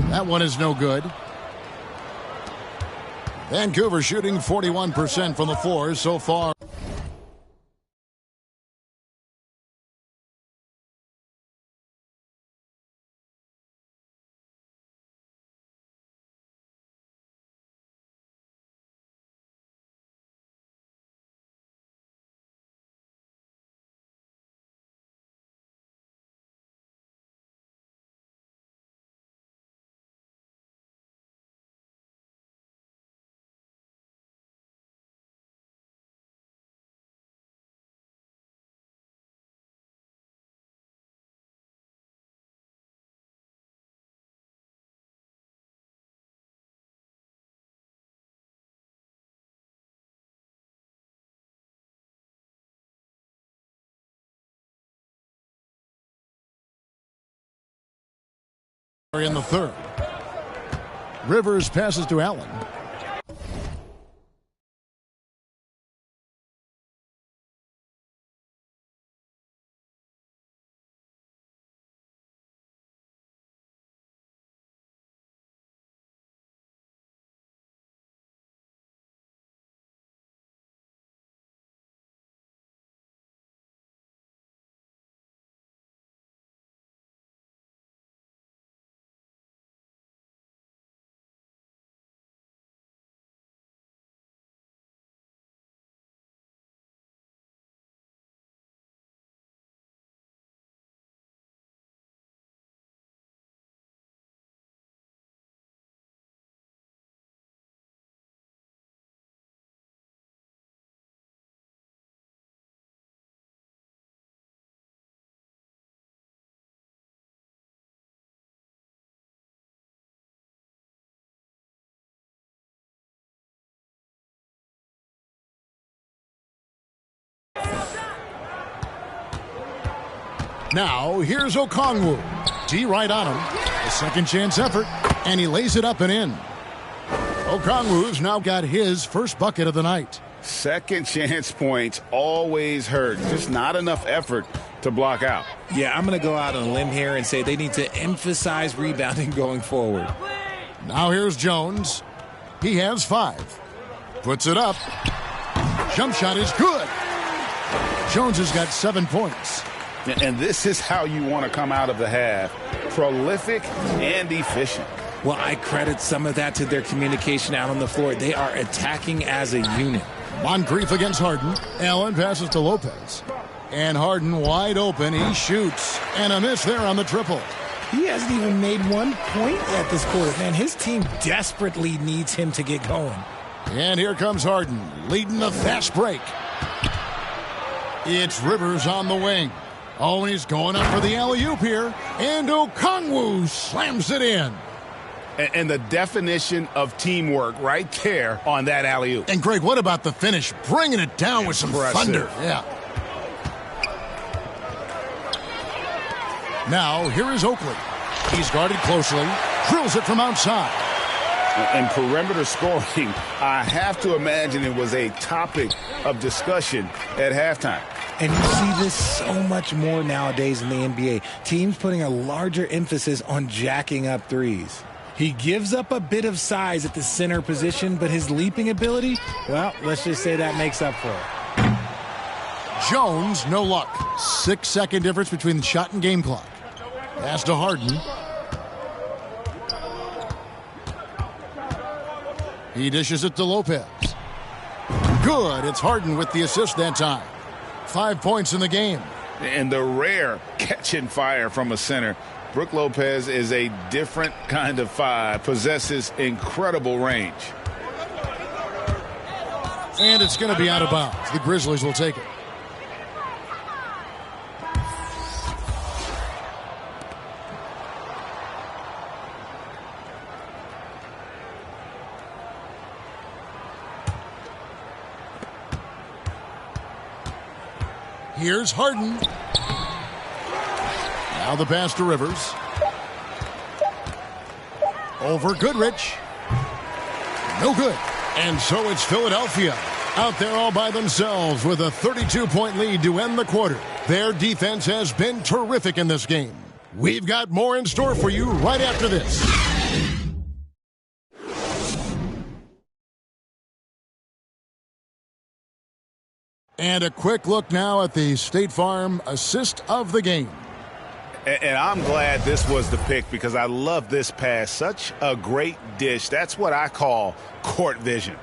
That one is no good. Vancouver shooting 41% from the floor so far. In the third. Rivers passes to Allen. Now, here's Okongwu. D right on him. A second chance effort, and he lays it up and in. Okongwu's now got his first bucket of the night. Second chance points always hurt. Just not enough effort to block out. Yeah, I'm going to go out on a limb here and say they need to emphasize rebounding going forward. Now here's Jones. He has 5. Puts it up. Jump shot is good. Jones has got 7 points. And this is how you want to come out of the half. Prolific and efficient. Well, I credit some of that to their communication out on the floor. They are attacking as a unit. Moncrief against Harden. Allen passes to Lopez. And Harden wide open. He shoots. And a miss there on the triple. He hasn't even made 1 point at this quarter. Man, his team desperately needs him to get going. And here comes Harden, leading the fast break. It's Rivers on the wing. Oh, and he's going up for the alley-oop here. And Okongwu slams it in. And the definition of teamwork right there on that alley-oop. And, Greg, what about the finish? Bringing it down with some thunder. Yeah. Now, here is Oakley. He's guarded closely. Drills it from outside. And perimeter scoring, I have to imagine it was a topic of discussion at halftime. And you see this so much more nowadays in the NBA. Teams putting a larger emphasis on jacking up threes. He gives up a bit of size at the center position, but his leaping ability, well, let's just say that makes up for it. Jones, no luck. 6-second difference between the shot and game clock. Pass to Harden. He dishes it to Lopez. Good. It's Harden with the assist that time. 5 points in the game. And the rare catching fire from a center. Brook Lopez is a different kind of five, possesses incredible range. And it's going to be out of bounds. The Grizzlies will take it. Here's Harden. Now the pass to Rivers. Over Goodrich. No good. And so it's Philadelphia out there all by themselves with a 32-point lead to end the quarter. Their defense has been terrific in this game. We've got more in store for you right after this. And a quick look now at the State Farm assist of the game. And I'm glad this was the pick because I love this pass. Such a great dish. That's what I call court vision.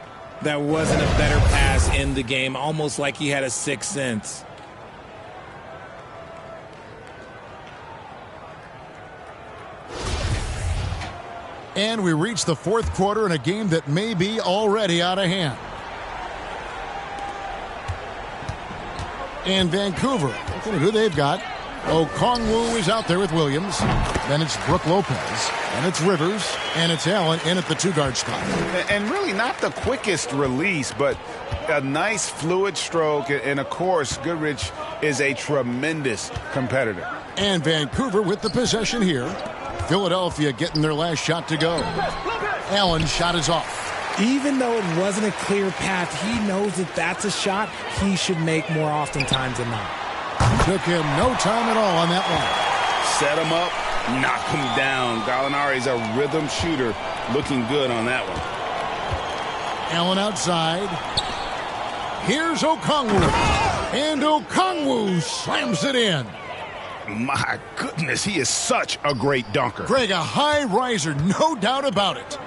That wasn't a better pass in the game, almost like he had a sixth sense. And we reach the fourth quarter in a game that may be already out of hand. And Vancouver, look at who they've got. Okongwu is out there with Williams. Then it's Brook Lopez. And it's Rivers. And it's Allen in at the two-guard spot. And really not the quickest release, but a nice fluid stroke. And, of course, Goodrich is a tremendous competitor. And Vancouver with the possession here. Philadelphia getting their last shot to go. Allen's shot is off. Even though it wasn't a clear path, he knows that that's a shot he should make more oftentimes than not. Took him no time at all on that one. Set him up, knock him down. Gallinari's a rhythm shooter, looking good on that one. Allen outside. Here's Okongwu. And Okongwu slams it in. My goodness, he is such a great dunker. Greg, a high riser, no doubt about it.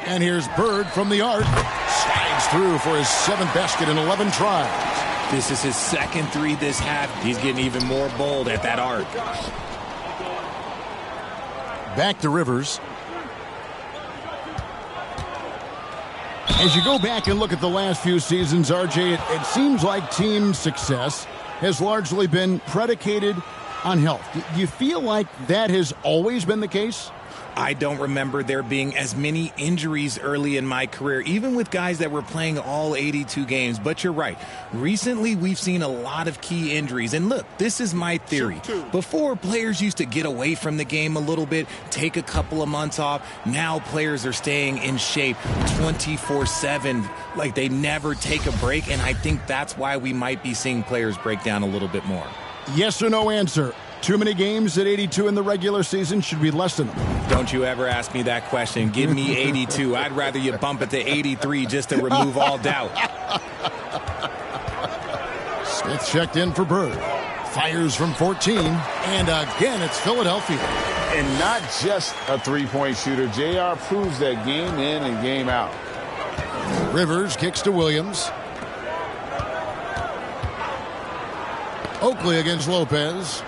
And here's Bird from the arc. Slides through for his 7th basket in 11 tries. This is his second three this half. He's getting even more bold at that arc. Back to Rivers. As you go back and look at the last few seasons, RJ, it seems like team success has largely been predicated on health. Do you feel like that has always been the case? I don't remember there being as many injuries early in my career, even with guys that were playing all 82 games. But you're right. Recently, we've seen a lot of key injuries. And look, this is my theory. Before, players used to get away from the game a little bit, take a couple of months off. Now players are staying in shape 24/7, like they never take a break. And I think that's why we might be seeing players break down a little bit more. Yes or no answer. Too many games at 82 in the regular season? Should we lessen them? Don't you ever ask me that question. Give me 82. I'd rather you bump it to 83 just to remove all doubt. It's checked in for Bird. Fires from 14, and again, it's Philadelphia. And not just a three-point shooter. JR proves that game in and game out. Rivers kicks to Williams. Oakley against Lopez.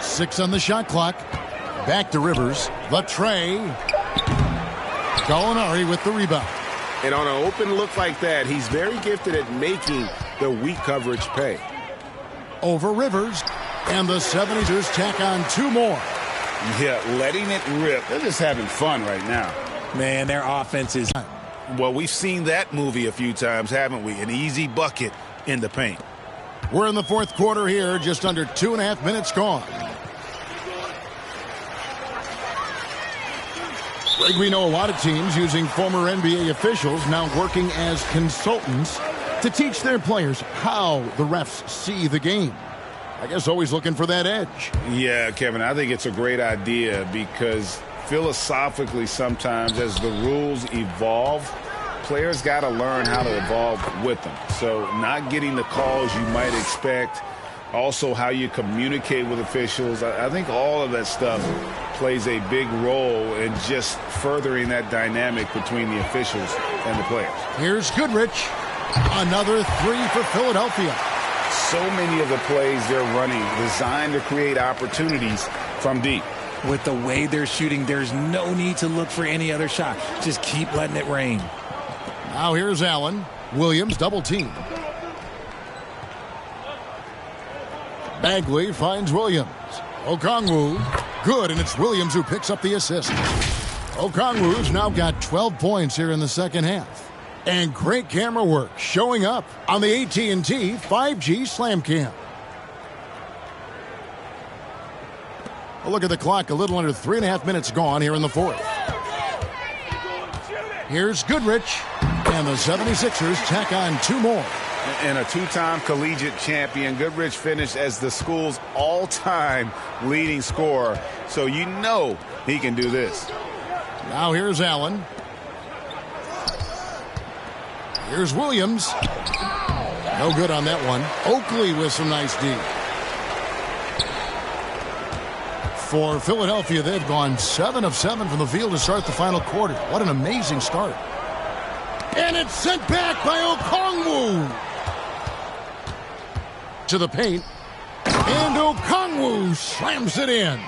Six on the shot clock. Back to Rivers. The tray. Gallinari with the rebound. And on an open look like that, he's very gifted at making the weak coverage pay. Over Rivers. And the 76ers tack on 2 more. Yeah, letting it rip. They're just having fun right now. Man, their offense is... Well, we've seen that movie a few times, haven't we? An easy bucket in the paint. We're in the fourth quarter here, just under 2.5 minutes gone. Greg, we know a lot of teams using former NBA officials now working as consultants to teach their players how the refs see the game. I guess always looking for that edge. Yeah, Kevin, I think it's a great idea because philosophically sometimes as the rules evolve, players got to learn how to evolve with them. So not getting the calls you might expect, also how you communicate with officials. I think all of that stuff plays a big role in just furthering that dynamic between the officials and the players. Here's Goodrich. Another 3 for Philadelphia. So many of the plays they're running designed to create opportunities from deep. With the way they're shooting, there's no need to look for any other shot. Just keep letting it rain. Now here's Allen. Williams double team. Bagley finds Williams. Okongwu. Good, and it's Williams who picks up the assist. Okongwu's now got 12 points here in the second half. And great camera work showing up on the AT&T 5G Slam Cam. A look at the clock, a little under 3.5 minutes gone here in the fourth. Here's Goodrich, and the 76ers tack on 2 more. And a 2-time collegiate champion, Goodrich finished as the school's all-time leading scorer. So you know he can do this. Now here's Allen. Here's Williams. No good on that one. Oakley with some nice D. For Philadelphia, they've gone 7 of 7 from the field to start the final quarter. What an amazing start. And it's sent back by Okongwu. To the paint. And Okongwu slams it in.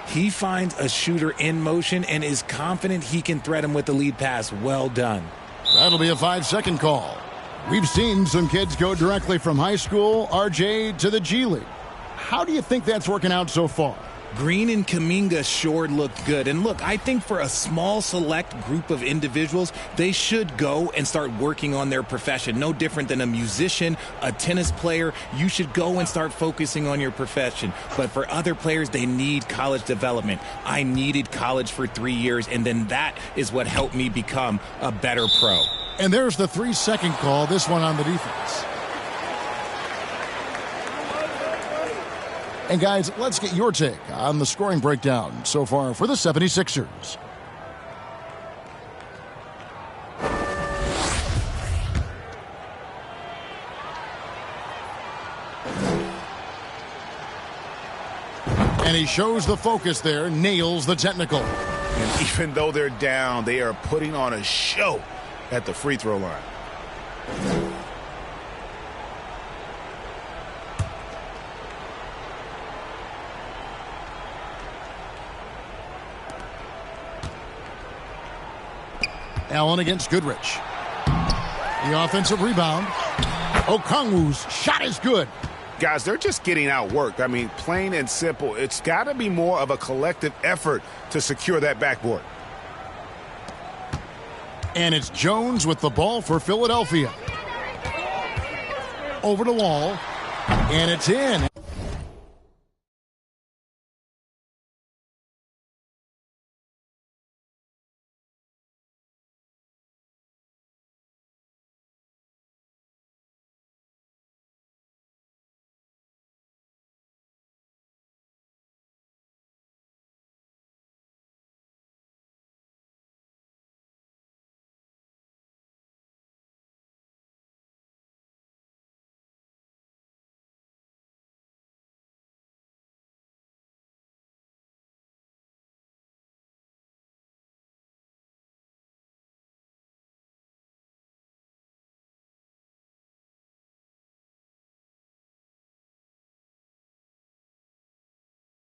He finds a shooter in motion and is confident he can thread him with the lead pass. Well done. That'll be a 5-second call. We've seen some kids go directly from high school, RJ, to the G League. How do you think that's working out so far? Green and Kuminga sure looked good. And look, I think for a small select group of individuals, they should go and start working on their profession. No different than a musician, a tennis player. You should go and start focusing on your profession. But for other players, they need college development. I needed college for 3 years, and then that is what helped me become a better pro. And there's the 3-second call, this one on the defense. And guys, let's get your take on the scoring breakdown so far for the 76ers. And he shows the focus there, nails the technical. And even though they're down, they are putting on a show at the free throw line. Allen against Goodrich. The offensive rebound. Okongwu's shot is good. Guys, they're just getting outworked. I mean, plain and simple. It's got to be more of a collective effort to secure that backboard. And it's Jones with the ball for Philadelphia. Over to Wall. And it's in.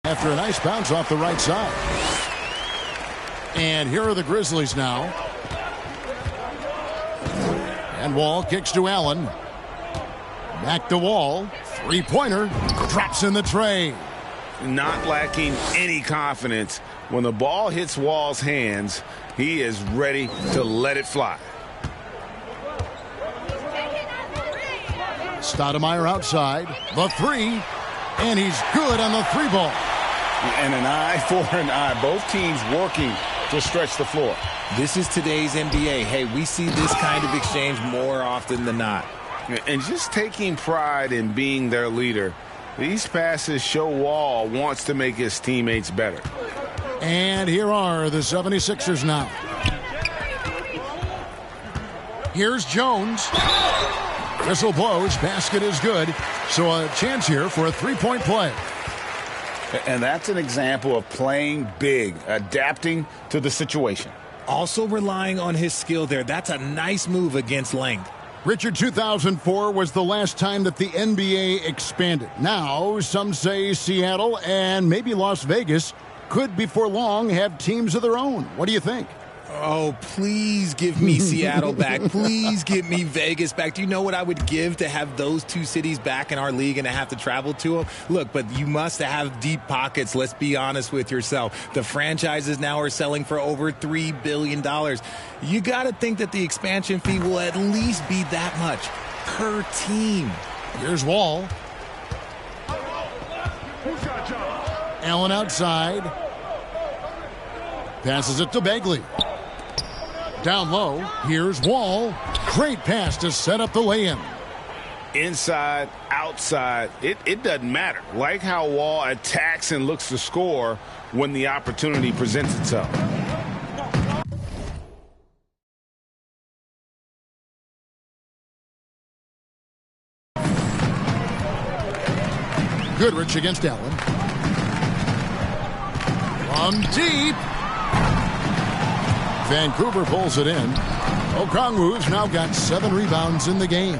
After a nice bounce off the right side. And here are the Grizzlies now. And Wall kicks to Allen. Back to Wall. Three-pointer. Drops in the tray. Not lacking any confidence. When the ball hits Wall's hands, he is ready to let it fly. Stoudemire outside. The three. And he's good on the three ball. And an eye for an eye. Both teams working to stretch the floor. This is today's NBA. Hey, we see this kind of exchange more often than not. And just taking pride in being their leader, these passes show Wall wants to make his teammates better. And here are the 76ers now. Here's Jones. Whistle blows. Basket is good. So a chance here for a three-point play. And that's an example of playing big, adapting to the situation. Also relying on his skill there. That's a nice move against length. Richard, 2004 was the last time that the NBA expanded. Now, some say Seattle and maybe Las Vegas could before long have teams of their own. What do you think? Oh, please give me Seattle back. Please give me Vegas back. Do you know what I would give to have those two cities back in our league and to have to travel to them? Look, but you must have deep pockets. Let's be honest with yourself. The franchises now are selling for over $3 billion. You got to think that the expansion fee will at least be that much per team. Here's Wall. Allen outside. Passes it to Bagley. Down low, here's Wall. Great pass to set up the lay-in. Inside, outside, it doesn't matter. Like how Wall attacks and looks to score when the opportunity presents itself. Goodrich against Allen. From deep. Vancouver pulls it in. Okongwu's now got 7 rebounds in the game.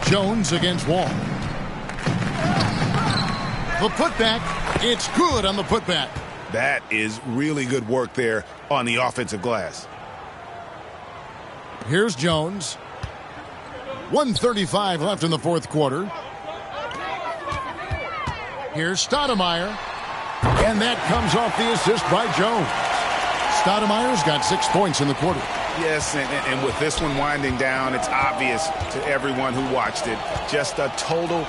Jones against Wall. The putback. It's good on the putback. That is really good work there on the offensive glass. Here's Jones. 1:35 left in the fourth quarter. Here's Stoudemire. And that comes off the assist by Jones. Stoudemire's got 6 points in the quarter. Yes, and with this one winding down, it's obvious to everyone who watched it. Just a total...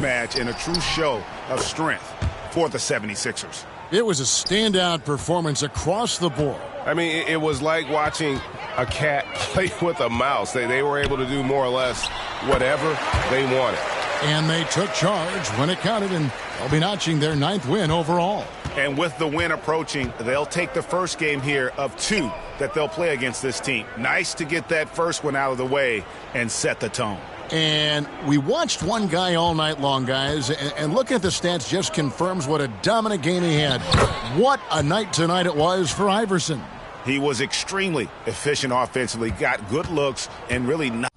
match and a true show of strength for the 76ers. It was a standout performance across the board. I mean, it was like watching a cat play with a mouse. They were able to do more or less whatever they wanted. And they took charge when it counted, and they'll be notching their 9th win overall. And with the win approaching, they'll take the first game here of 2 that they'll play against this team. Nice to get that first one out of the way and set the tone. And we watched one guy all night long, guys, and looking at the stats just confirms what a dominant game he had. What a night tonight it was for Iverson. He was extremely efficient offensively, got good looks, and really knocked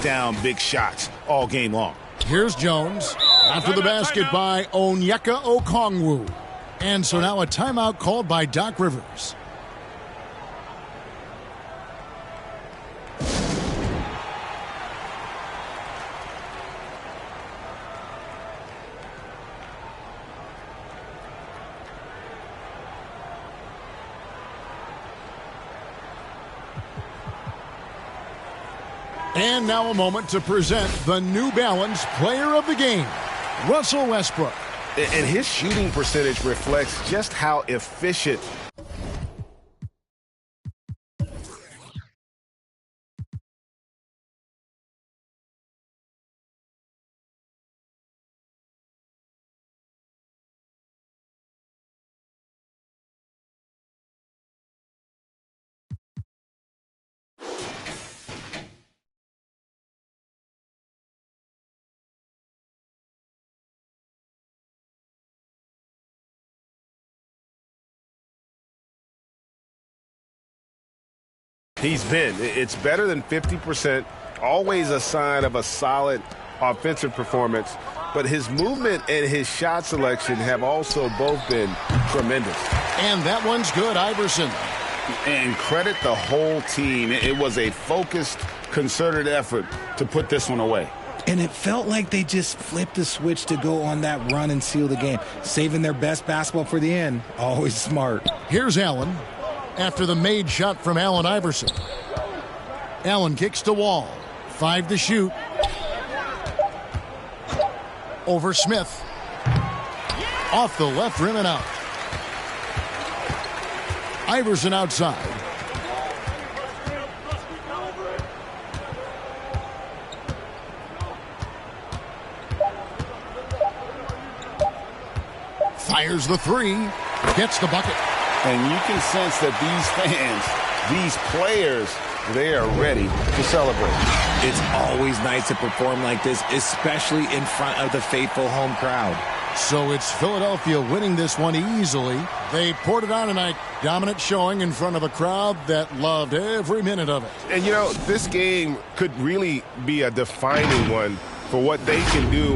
down big shots all game long. Here's Jones after the basket by Onyeka Okongwu. And so now a timeout called by Doc Rivers. And now a moment to present the New Balance Player of the Game, Russell Westbrook. And his shooting percentage reflects just how efficient. It's better than 50%, always a sign of a solid offensive performance. But his movement and his shot selection have also both been tremendous. And that one's good, Iverson. And credit the whole team. It was a focused, concerted effort to put this one away. And it felt like they just flipped the switch to go on that run and seal the game. Saving their best basketball for the end. Always smart. Here's Allen after the made shot from Allen Iverson. Allen kicks to Wall. 5 to shoot. Over Smith. Off the left rim and out. Iverson outside. Fires the 3. Gets the bucket. And you can sense that these fans, these players, they are ready to celebrate. It's always nice to perform like this, especially in front of the faithful home crowd. So it's Philadelphia winning this one easily. They poured it on tonight. Dominant showing in front of a crowd that loved every minute of it. And, you know, this game could really be a defining one for what they can do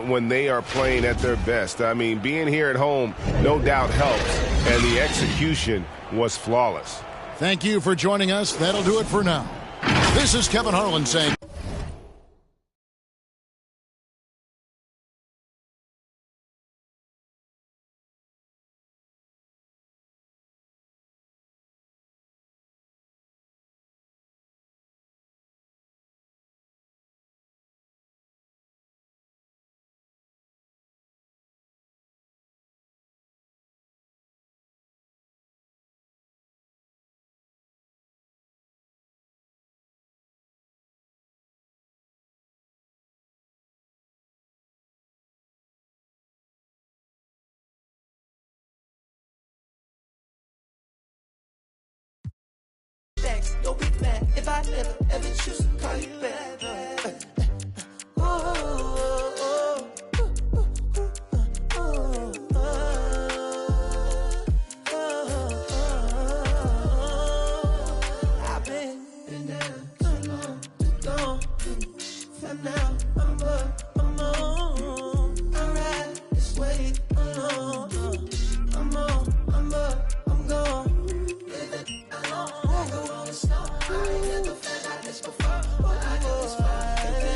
when they are playing at their best. I mean, being here at home no doubt helps, and the execution was flawless. Thank you for joining us. That'll do it for now. This is Kevin Harlan saying... Don't be mad if I never ever choose to call you back. I've been down too long, too gone. For now, I'm up, I'm on. I ride this way alone. I'm on, I'm up, I'm gone. I ain't never felt like this before. All I know is fun.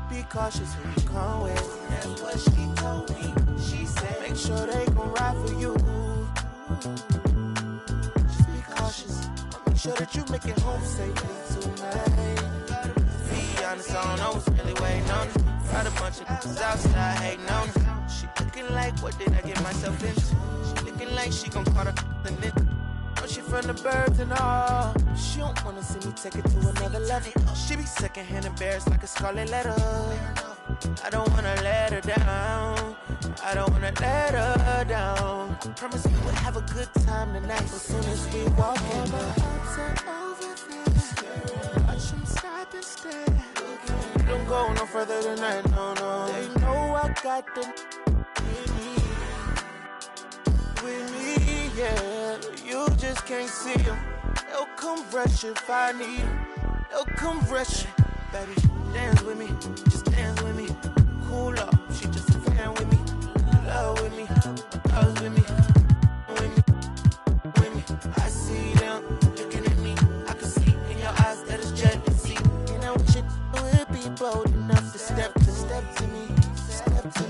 Be cautious who you come with. That's what she told me. She said, make sure they gon' ride for you. Just be cautious. Make sure that you make it home safely tonight. Be honest, I don't know what's really waiting on us. Got a bunch of niggas outside hating on us. She looking like, what did I get myself into? She looking like she gon' call the nigga. Oh, she from the burbs and all. She don't wanna see me take it to another level. She be secondhand embarrassed like a scarlet letter. I don't wanna let her down. I don't wanna let her down. Promise we would have a good time tonight. As soon as we walk in, my ups are over there. Watch them stop and stare. Don't go no further than that, no, no. They know I got them with me, yeah. You just can't see them. They'll come rush if I need them. They'll come rush. Baby, dance with me, just dance with me. Cool up, she just a fan with me. Love with me, loves with me. With me, I see them looking at me. I can see in your eyes that it's jealousy. And I wish it would be bold enough to step to me, step to me.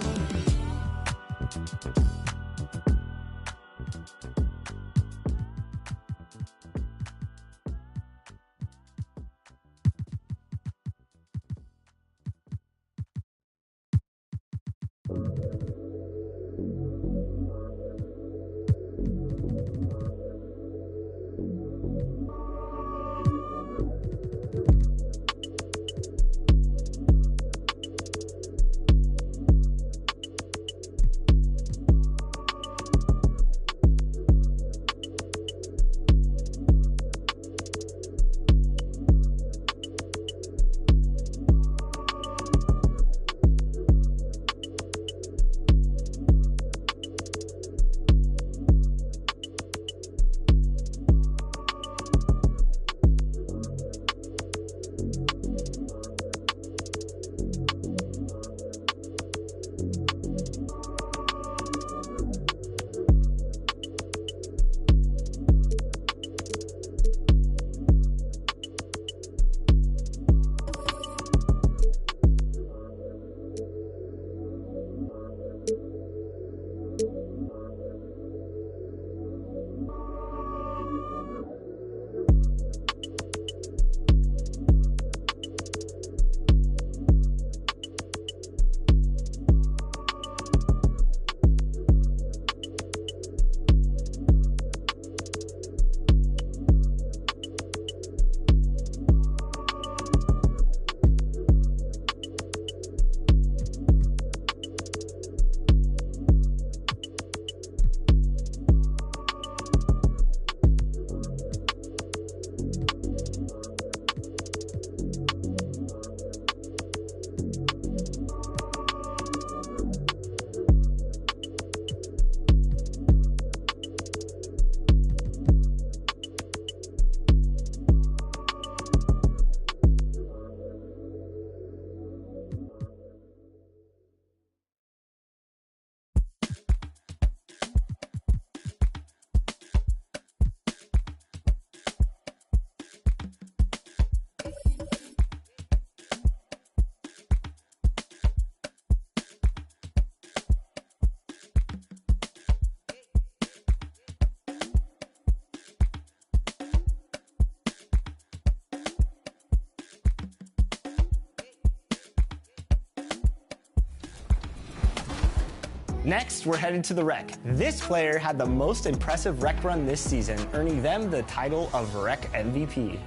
Next, we're headed to the Rec. This player had the most impressive Rec run this season, earning them the title of Rec MVP.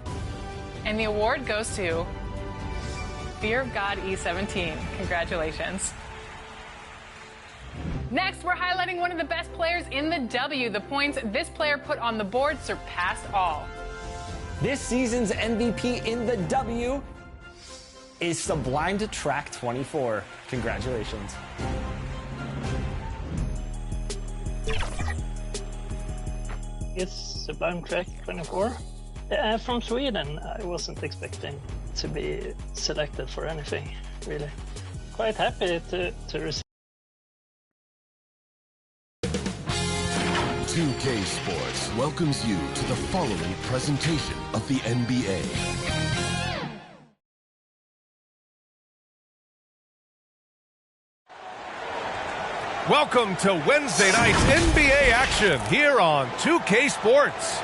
And the award goes to Fear of God E17. Congratulations. Next, we're highlighting one of the best players in the W. The points this player put on the board surpassed all. This season's MVP in the W is Sublime to Track 24. Congratulations. It's Sublime Track 24. From Sweden, I wasn't expecting to be selected for anything, really. Quite happy to receive. 2K Sports welcomes you to the following presentation of the NBA. Welcome to Wednesday night's NBA action here on 2K Sports.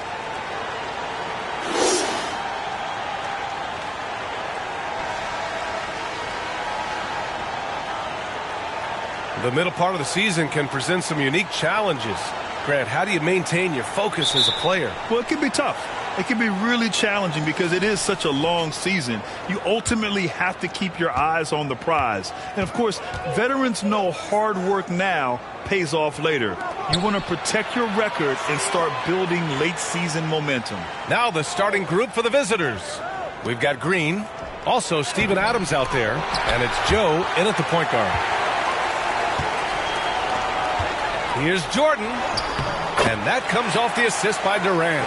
The middle part of the season can present some unique challenges. Grant, how do you maintain your focus as a player? Well, it can be tough. It can be really challenging because it is such a long season. You ultimately have to keep your eyes on the prize. And, of course, veterans know hard work now pays off later. You want to protect your record and start building late-season momentum. Now the starting group for the visitors. We've got Green, also Steven Adams out there, and it's Joe in at the point guard. Here's Jordan, and that comes off the assist by Durant.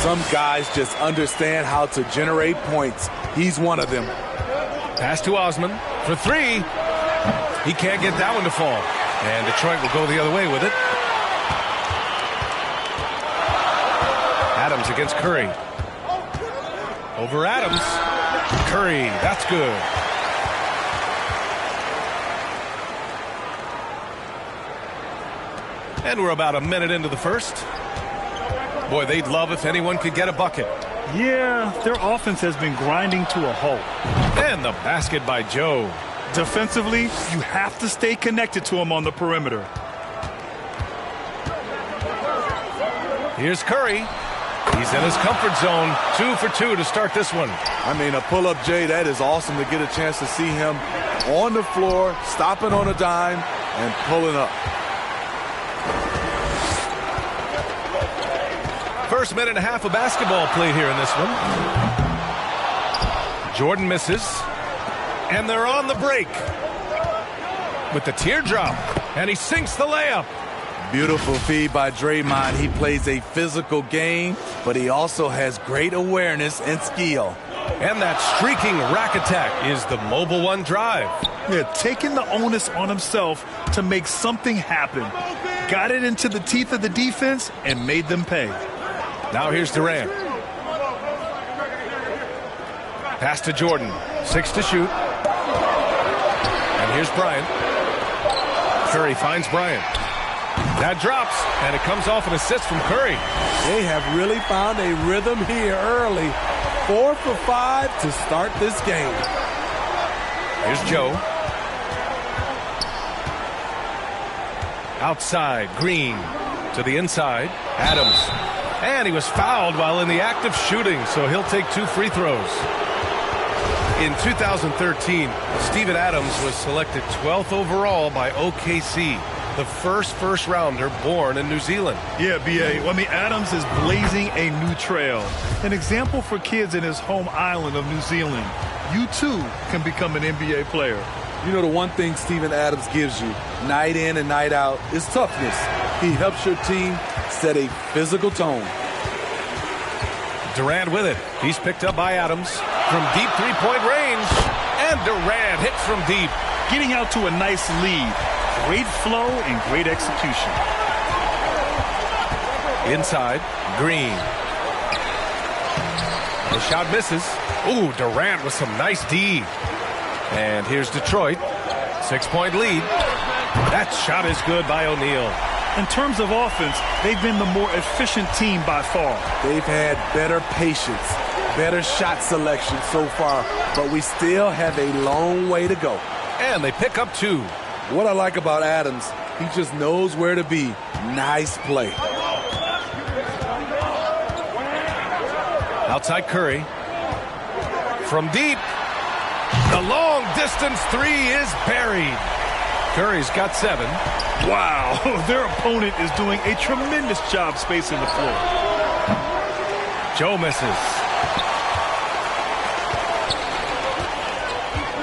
Some guys just understand how to generate points. He's one of them. Pass to Osman for three. He can't get that one to fall. And Detroit will go the other way with it. Adams against Curry. Over Adams. Curry, that's good. And we're about a minute into the first. Boy, they'd love if anyone could get a bucket. Yeah, their offense has been grinding to a halt. And the basket by Joe. Defensively, you have to stay connected to him on the perimeter. Here's Curry. He's in his comfort zone. 2 for 2 to start this one. I mean, a pull-up, Jay, that is awesome to get a chance to see him on the floor, stopping on a dime, and pulling up. First minute and a half of basketball played here in this one. Jordan misses. And they're on the break. With the teardrop. And he sinks the layup. Beautiful feed by Draymond. He plays a physical game, but he also has great awareness and skill. And that streaking rack attack is the Mobile One drive. Yeah, taking the onus on himself to make something happen. Got it into the teeth of the defense and made them pay. Now here's Durant. Pass to Jordan. 6 to shoot. And here's Bryant. Curry finds Bryant. That drops, and it comes off an assist from Curry. They have really found a rhythm here early. 4 for 5 to start this game. Here's Joe. Outside, Green to the inside. Adams. And he was fouled while in the act of shooting, so he'll take 2 free throws. In 2013, Steven Adams was selected 12th overall by OKC, the first rounder born in New Zealand. Yeah, B.A. I mean, Adams is blazing a new trail. An example for kids in his home island of New Zealand. You, too, can become an NBA player. You know, the one thing Steven Adams gives you, night in and night out, is toughness. He helps your team set a physical tone. Durant with it. He's picked up by Adams from deep three-point range. And Durant hits from deep. Getting out to a nice lead. Great flow and great execution. Inside, Green. The shot misses. Ooh, Durant with some nice D. And here's Detroit. 6-point lead. That shot is good by O'Neal. In terms of offense, they've been the more efficient team by far. They've had better patience, better shot selection so far, but we still have a long way to go. And they pick up 2. What I like about Adams, he just knows where to be. Nice play. Outside Curry. From deep. The long distance 3 is buried. Curry's got 7. Wow, their opponent is doing a tremendous job spacing the floor. Joe misses.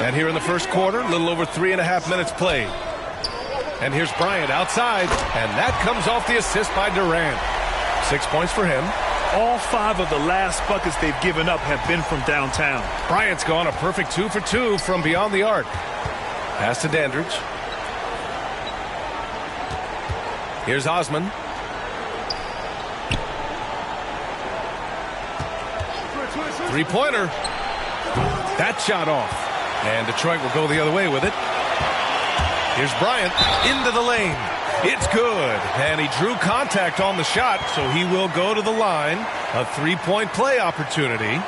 And here in the first quarter, a little over 3.5 minutes played. And here's Bryant outside, and that comes off the assist by Durant. 6 points for him. All 5 of the last buckets they've given up have been from downtown. Bryant's gone a perfect 2 for 2 from beyond the arc. Pass to Dandridge. Here's Osman. Three-pointer. That shot off. And Detroit will go the other way with it. Here's Bryant into the lane. It's good. And he drew contact on the shot, so he will go to the line. A three-point play opportunity.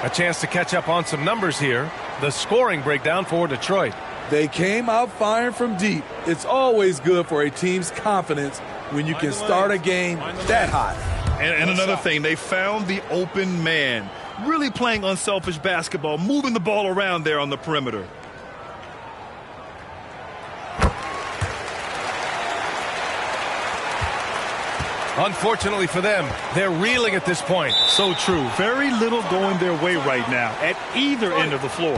A chance to catch up on some numbers here. The scoring breakdown for Detroit. They came out firing from deep. It's always good for a team's confidence when you can start a game that hot. And another thing, they found the open man. Really playing unselfish basketball, moving the ball around there on the perimeter. Unfortunately for them, they're reeling at this point. So true. Very little going their way right now at either end of the floor.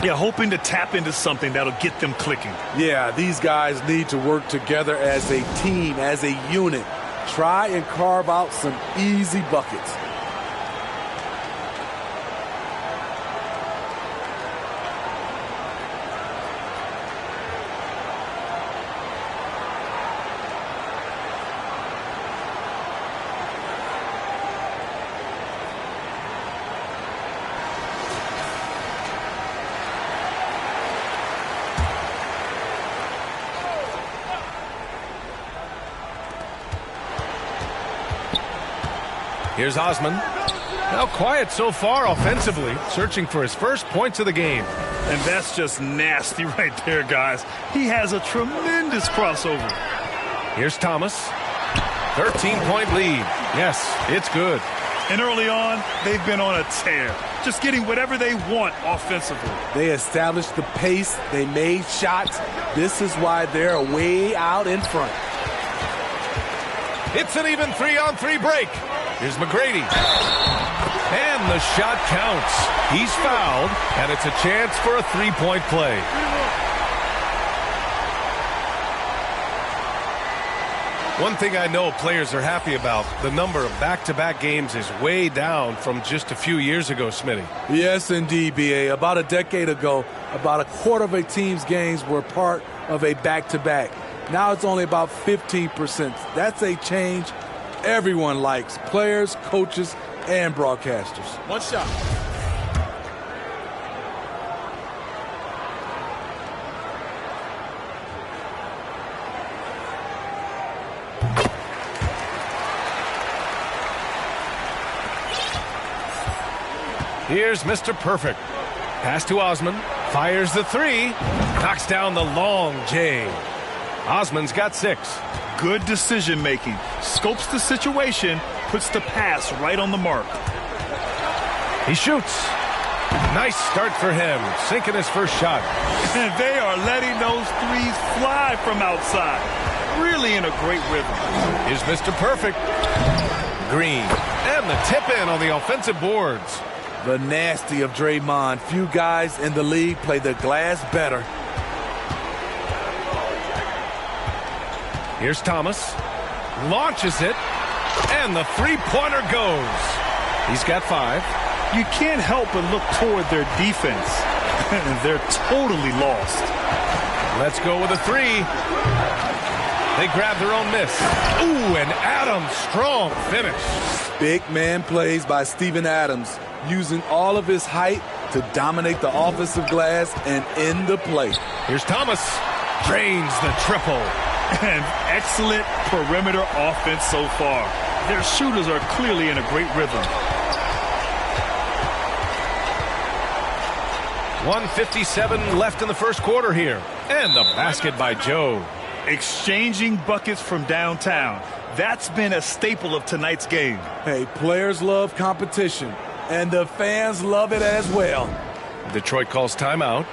Yeah, hoping to tap into something that'll get them clicking. Yeah, these guys need to work together as a team, as a unit. Try and carve out some easy buckets. Here's Osman. Now quiet so far offensively, searching for his first points of the game. And that's just nasty right there, guys. He has a tremendous crossover. Here's Thomas. 13-point lead. Yes, it's good. And early on, they've been on a tear. Just getting whatever they want offensively. They established the pace. They made shots. This is why they're way out in front. It's an even 3-on-3 break. Here's McGrady. And the shot counts. He's fouled, and it's a chance for a three-point play. One thing I know players are happy about, the number of back-to-back games is way down from just a few years ago, Smitty. Yes, indeed, B.A. About a decade ago, about a quarter of a team's games were part of a back-to-back. Now it's only about 15%. That's a change everyone likes, players, coaches, and broadcasters. One shot. Here's Mr. Perfect. Pass to Osman. Fires the three. Knocks down the long J. Osman's got 6. Good decision-making. Scopes the situation, puts the pass right on the mark. He shoots. Nice start for him, sinking his first shot. And they are letting those threes fly from outside. Really in a great rhythm. Here's Mr. Perfect. Green. And the tip-in on the offensive boards. The nasty of Draymond. Few guys in the league play the glass better. Here's Thomas. Launches it. And the three-pointer goes. He's got 5. You can't help but look toward their defense. They're totally lost. Let's go with a 3. They grab their own miss. Ooh, and Adams, strong finish. Big man plays by Steven Adams, using all of his height to dominate the offensive glass and end the play. Here's Thomas. Drains the triple. And excellent perimeter offense so far. Their shooters are clearly in a great rhythm. 1:57 left in the first quarter here. And the basket by Joe. Exchanging buckets from downtown. That's been a staple of tonight's game. Hey, players love competition, and the fans love it as well. Detroit calls timeout.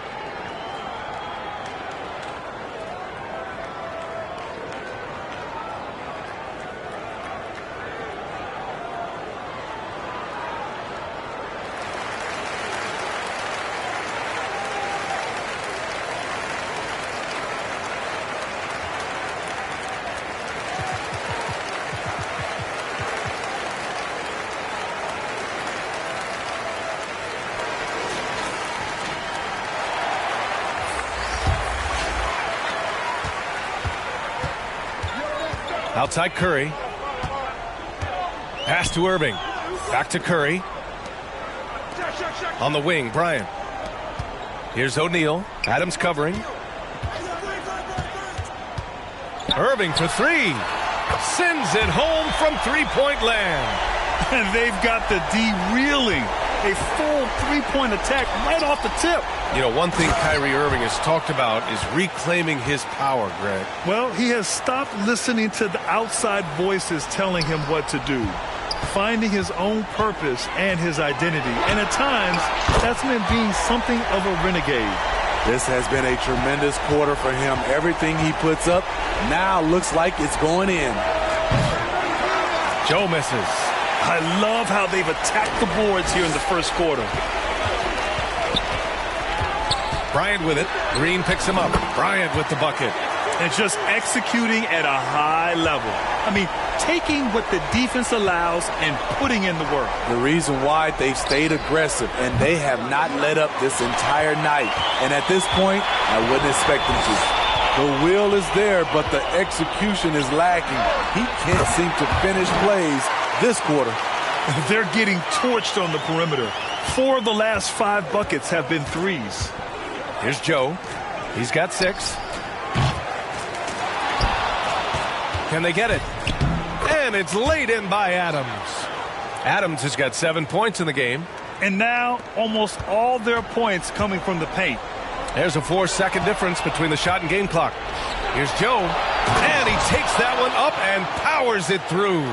Outside Curry. Pass to Irving. Back to Curry. On the wing, Bryant. Here's O'Neal. Adams covering. Irving for three. Sends it home from three-point land. And they've got the D reeling. A full three-point attack right off the tip. You know, one thing Kyrie Irving has talked about is reclaiming his power, Greg. Well, he has stopped listening to the outside voices telling him what to do. Finding his own purpose and his identity. And at times, that's meant being something of a renegade. This has been a tremendous quarter for him. Everything he puts up now looks like it's going in. Joe misses. I love how they've attacked the boards here in the first quarter. Bryant with it. Green picks him up. Bryant with the bucket. And just executing at a high level. I mean, taking what the defense allows and putting in the work. The reason why they've stayed aggressive and they have not let up this entire night. And at this point, I wouldn't expect them to. The will is there, but the execution is lacking. He can't seem to finish plays this quarter. They're getting torched on the perimeter. 4 of the last 5 buckets have been threes. Here's Joe. He's got 6. Can they get it? And it's laid in by Adams. Adams has got 7 points in the game. And now almost all their points coming from the paint. There's a 4-second difference between the shot and game clock. Here's Joe. And he takes that one up and powers it through.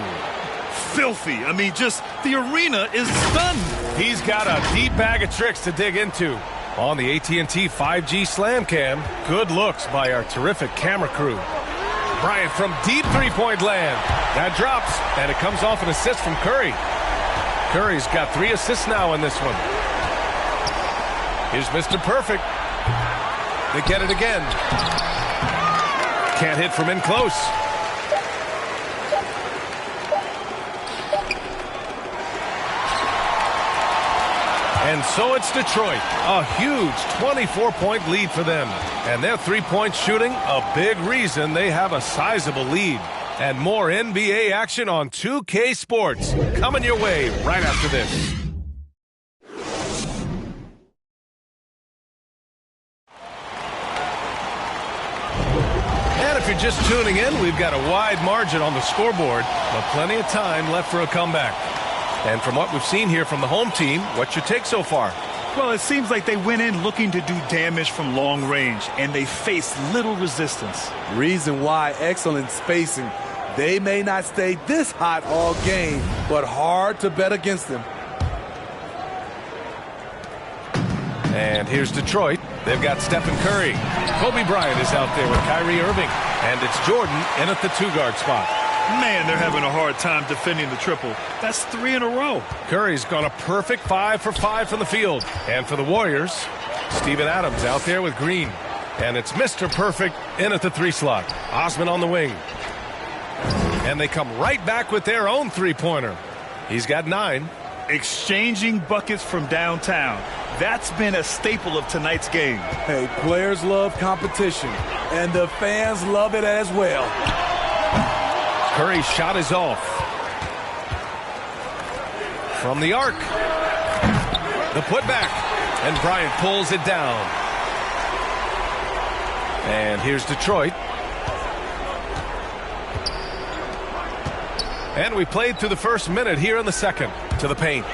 Filthy. I mean, just the arena is stunned. He's got a deep bag of tricks to dig into. On the AT&T 5G Slam Cam, good looks by our terrific camera crew. Bryant from deep three-point land. That drops, and it comes off an assist from Curry. Curry's got 3 assists now in this one. Here's Mr. Perfect. They get it again. Can't hit from in close. And so it's Detroit. A huge 24-point lead for them. And their three-point shooting, a big reason they have a sizable lead. And more NBA action on 2K Sports. Coming your way right after this. And if you're just tuning in, we've got a wide margin on the scoreboard, but plenty of time left for a comeback. And from what we've seen here from the home team, what's your take so far? Well, it seems like they went in looking to do damage from long range, and they faced little resistance. Reason why, excellent spacing. They may not stay this hot all game, but hard to bet against them. And here's Detroit. They've got Stephen Curry. Kobe Bryant is out there with Kyrie Irving. And it's Jordan in at the 2-guard spot. Man, they're having a hard time defending the triple. That's 3 in a row. Curry's gone a perfect 5 for 5 from the field. And for the Warriors, Steven Adams out there with Green. And it's Mr. Perfect in at the 3 slot. Osman on the wing. And they come right back with their own three-pointer. He's got 9. Exchanging buckets from downtown. That's been a staple of tonight's game. Hey, players love competition, and the fans love it as well. Curry's shot is off. From the arc. The putback. And Bryant pulls it down. And here's Detroit. And we played through the first minute here in the second. To the paint.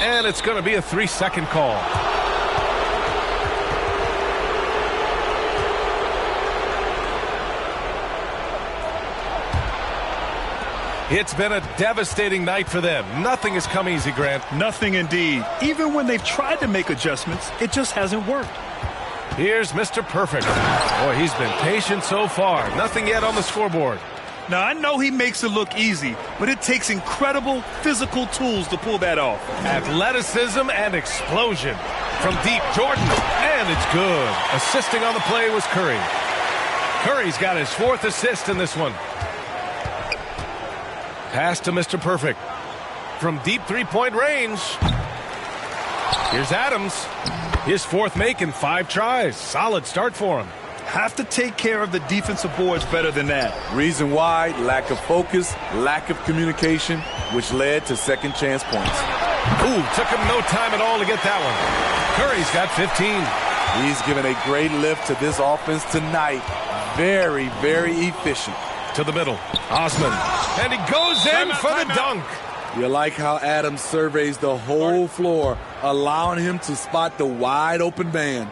And it's going to be a 3-second call. It's been a devastating night for them. Nothing has come easy, Grant. Nothing indeed. Even when they've tried to make adjustments, it just hasn't worked. Here's Mr. Perfect. Boy, he's been patient so far. Nothing yet on the scoreboard. Now, I know he makes it look easy, but it takes incredible physical tools to pull that off. Athleticism and explosion. From deep, Jordan. And it's good. Assisting on the play was Curry. Curry's got his 4th assist in this one. Pass to Mr. Perfect. From deep three-point range. Here's Adams. His 4th make in 5 tries. Solid start for him. Have to take care of the defensive boards better than that. Reason why, lack of focus, lack of communication, which led to second chance points. Ooh, took him no time at all to get that one. Curry's got 15. He's given a great lift to this offense tonight. very, very efficient. To the middle, Osman. And he goes in for the dunk. You like how Adams surveys the whole floor, allowing him to spot the wide open man.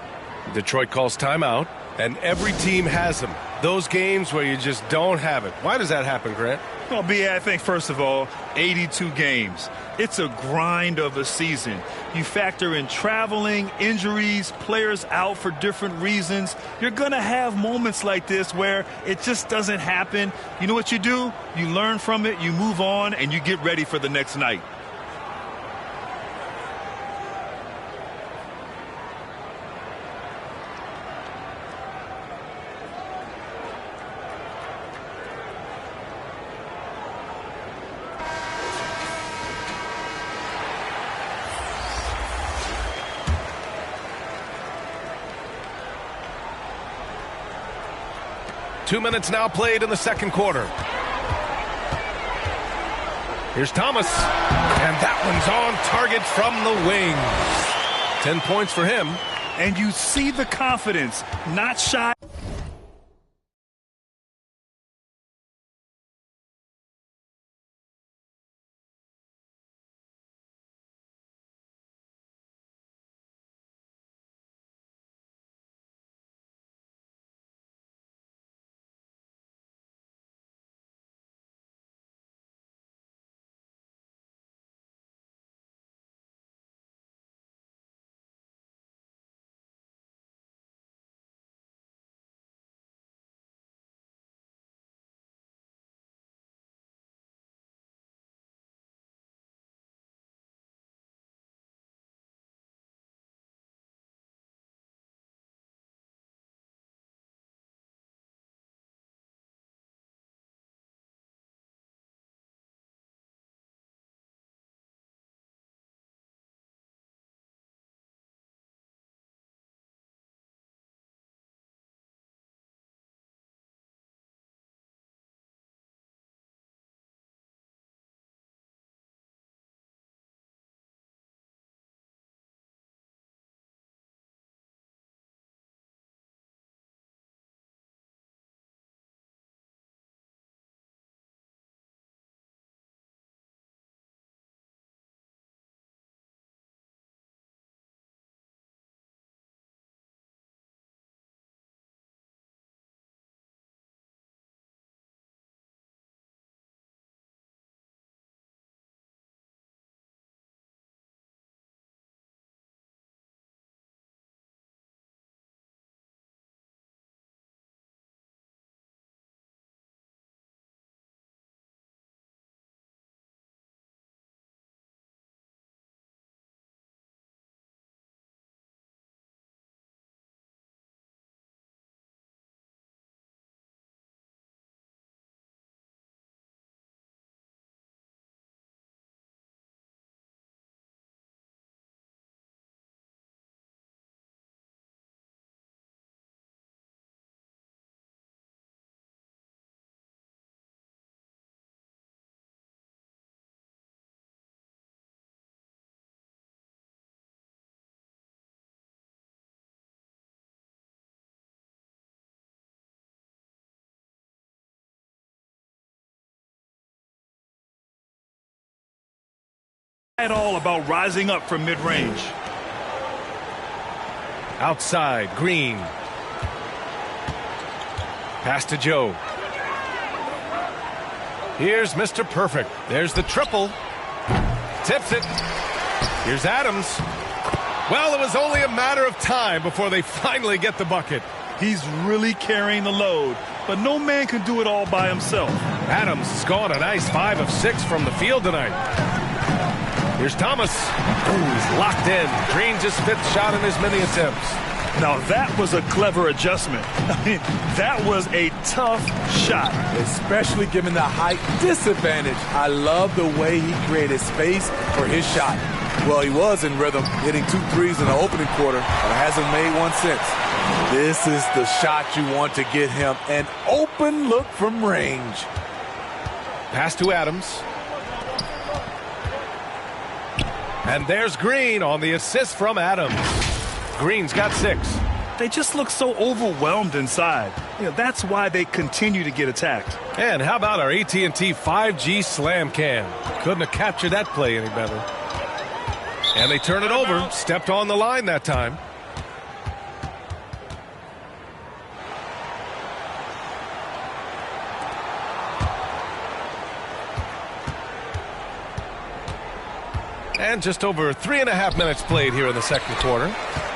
Detroit calls timeout, and every team has them. Those games where you just don't have it. Why does that happen, Grant? Well, B.A., I think, first of all, 82 games. It's a grind of a season. You factor in traveling, injuries, players out for different reasons. You're going to have moments like this where it just doesn't happen. You know what you do? You learn from it, you move on, and you get ready for the next night. Two minutes now played in the second quarter. Here's Thomas. And that one's on target from the wing. 10 points for him. And you see the confidence, not shy. At all about rising up from mid-range. Outside, Green. Pass to Joe. Here's Mr. Perfect. There's the triple. Tips it. Here's Adams. Well, it was only a matter of time before they finally get the bucket. He's really carrying the load, but no man can do it all by himself. Adams has gone a nice 5 of 6 from the field tonight. Here's Thomas. Ooh, he's locked in. Green's his 5th shot in as many attempts. Now that was a clever adjustment. I mean, that was a tough shot. Especially given the height disadvantage. I love the way he created space for his shot. Well, he was in rhythm, hitting 2 threes in the opening quarter, but hasn't made one since. This is the shot you want to get him. An open look from range. Pass to Adams. And there's Green on the assist from Adams. Green's got 6. they just look so overwhelmed inside. That's why they continue to get attacked. And how about our AT&T 5G Slam Cam? Couldn't have captured that play any better. And they turn it over. Stepped on the line that time. And just over 3.5 minutes played here in the second quarter.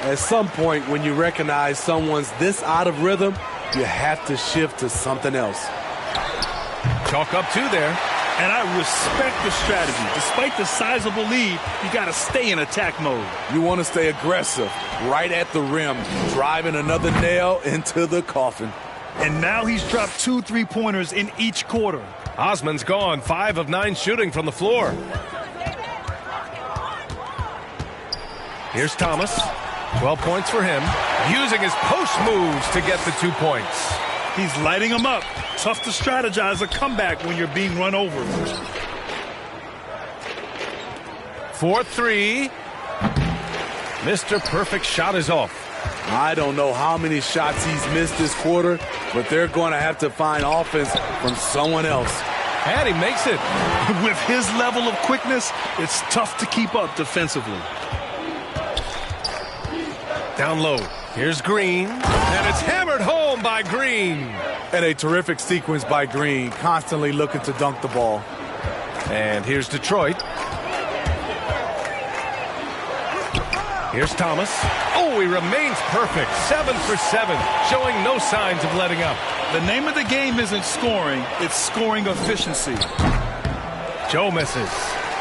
At some point, when you recognize someone's this out of rhythm, you have to shift to something else. Chalk up 2 there. And I respect the strategy. Despite the sizable lead, you got to stay in attack mode. You want to stay aggressive, right at the rim, driving another nail into the coffin. And now he's dropped 2 3-pointers in each quarter. Osman's gone 5 of 9 shooting from the floor. Here's Thomas. 12 points for him. Using his post moves to get the 2 points. He's lighting them up. Tough to strategize a comeback when you're being run over. 4-3. Mr. Perfect shot is off. I don't know how many shots he's missed this quarter, but they're going to have to find offense from someone else. And he makes it. With his level of quickness, it's tough to keep up defensively. Down low. Here's Green. And it's hammered home by Green. And a terrific sequence by Green, constantly looking to dunk the ball. And here's Detroit. Here's Thomas. Oh, he remains perfect. 7 for 7, showing no signs of letting up. The name of the game isn't scoring, it's scoring efficiency. Joe misses.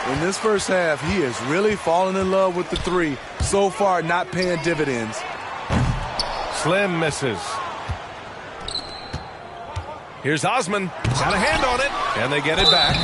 In this first half, he has really fallen in love with the 3. So far, not paying dividends. Slim misses. Here's Osman. Got a hand on it. And they get it back.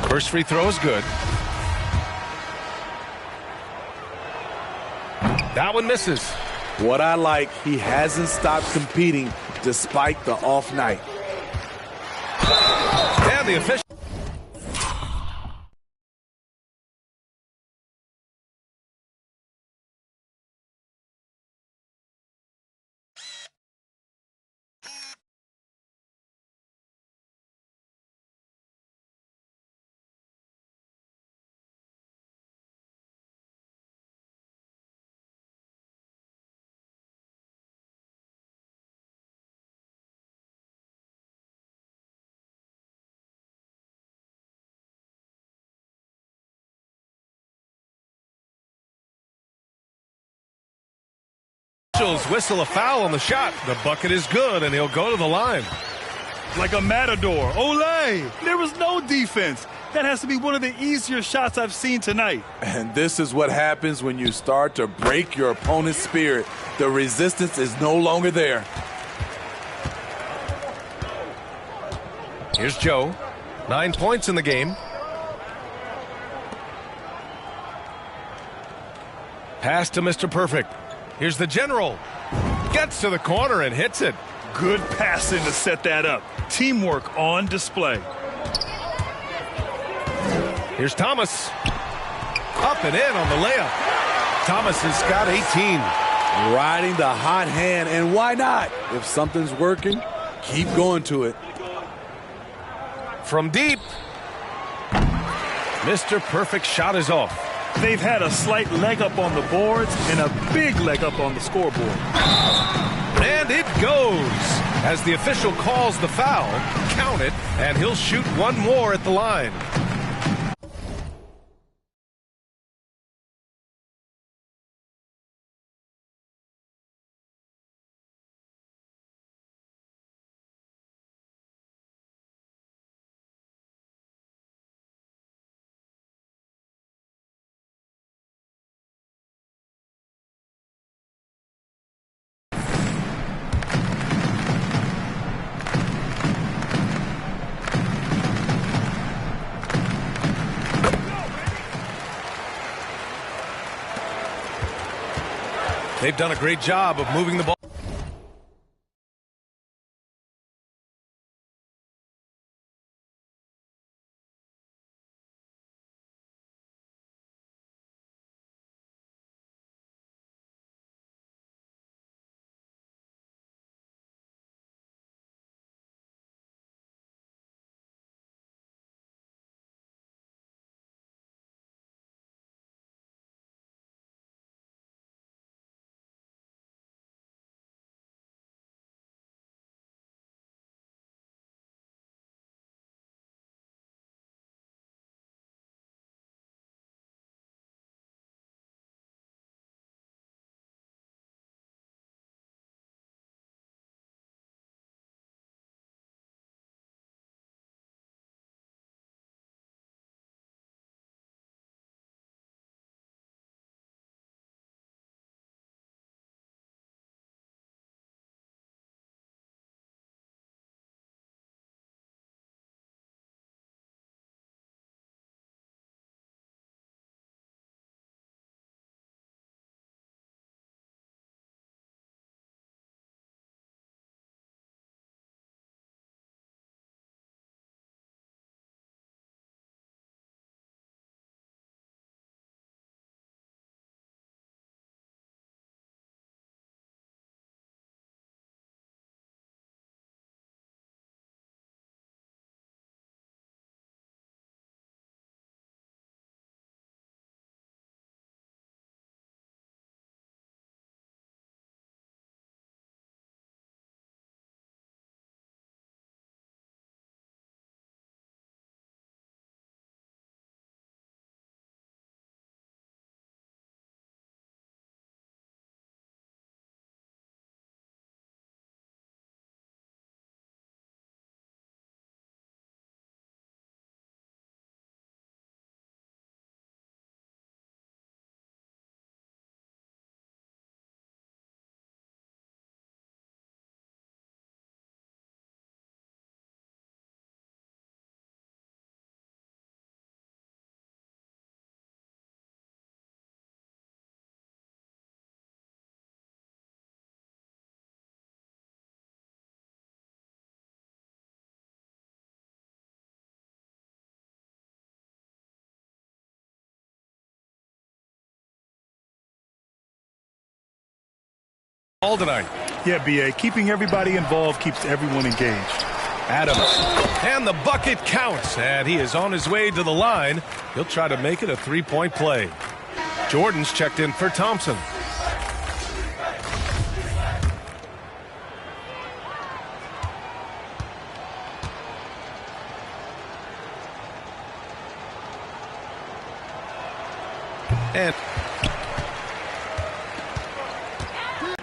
First free throw is good. That one misses. What I like, he hasn't stopped competing despite the off night. And the official. Whistle a foul on the shot. The bucket is good, and he'll go to the line. Like a matador. Olay! There was no defense. That has to be one of the easier shots I've seen tonight. And this is what happens when you start to break your opponent's spirit. The resistance is no longer there. Here's Joe. 9 points in the game. Pass to Mr. Perfect. Here's the general. Gets to the corner and hits it. Good passing to set that up. Teamwork on display. Here's Thomas. Up and in on the layup. Thomas has got 18. Riding the hot hand, and why not? If something's working, keep going to it. From deep. Mr. Perfect shot is off. They've had a slight leg up on the boards and a big leg up on the scoreboard. And it goes. As the official calls the foul, count it, and he'll shoot one more at the line. They've done a great job of moving the ball. all tonight. Yeah, B.A., keeping everybody involved keeps everyone engaged. Adams, and the bucket counts, and he is on his way to the line. He'll try to make it a three-point play. Jordan's checked in for Thompson. And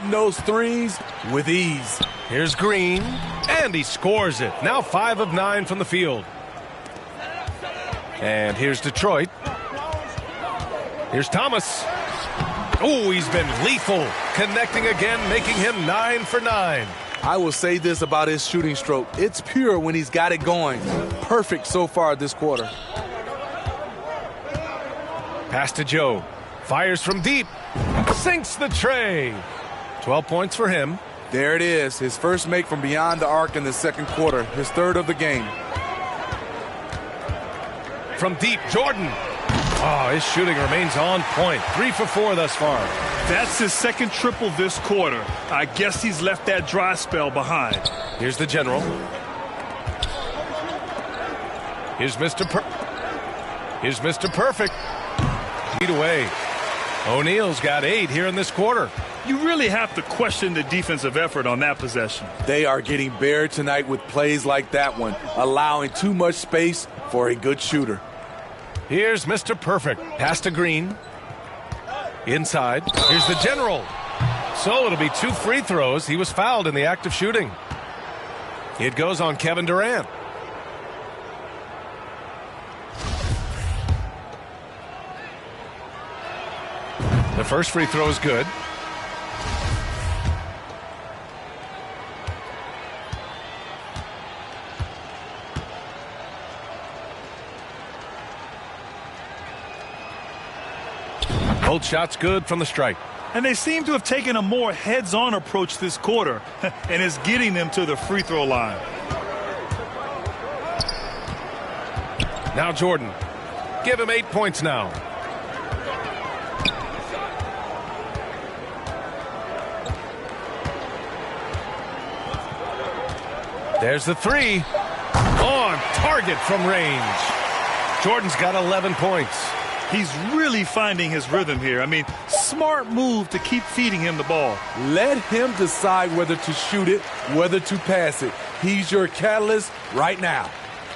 those threes with ease. Here's Green, and he scores it. Now 5 of 9 from the field. And here's Detroit. Here's Thomas. Oh, he's been lethal. Connecting again, making him 9 for 9. I will say this about his shooting stroke. It's pure when he's got it going. Perfect so far this quarter. Pass to Joe. Fires from deep. Sinks the tray. 12 points for him. There it is. His first make from beyond the arc in the second quarter. His third of the game. From deep, Jordan. Oh, his shooting remains on point. 3 for 4 thus far. That's his second triple this quarter. I guess he's left that dry spell behind. Here's the general. Here's Mr. Perfect. Lead away. O'Neal's got 8 here in this quarter. You really have to question the defensive effort on that possession. They are getting buried tonight with plays like that one, allowing too much space for a good shooter. Here's Mr. Perfect. Pass to Green. Inside. Here's the general. So it'll be 2 free throws. He was fouled in the act of shooting. It goes on Kevin Durant. The first free throw is good. Both shots good from the strike. And they seem to have taken a more heads-on approach this quarter, and it's getting them to the free throw line. Now Jordan. Give him 8 points now. There's the 3. On target from range. Jordan's got 11 points. He's really finding his rhythm here. I mean, smart move to keep feeding him the ball. Let him decide whether to shoot it, whether to pass it. He's your catalyst right now.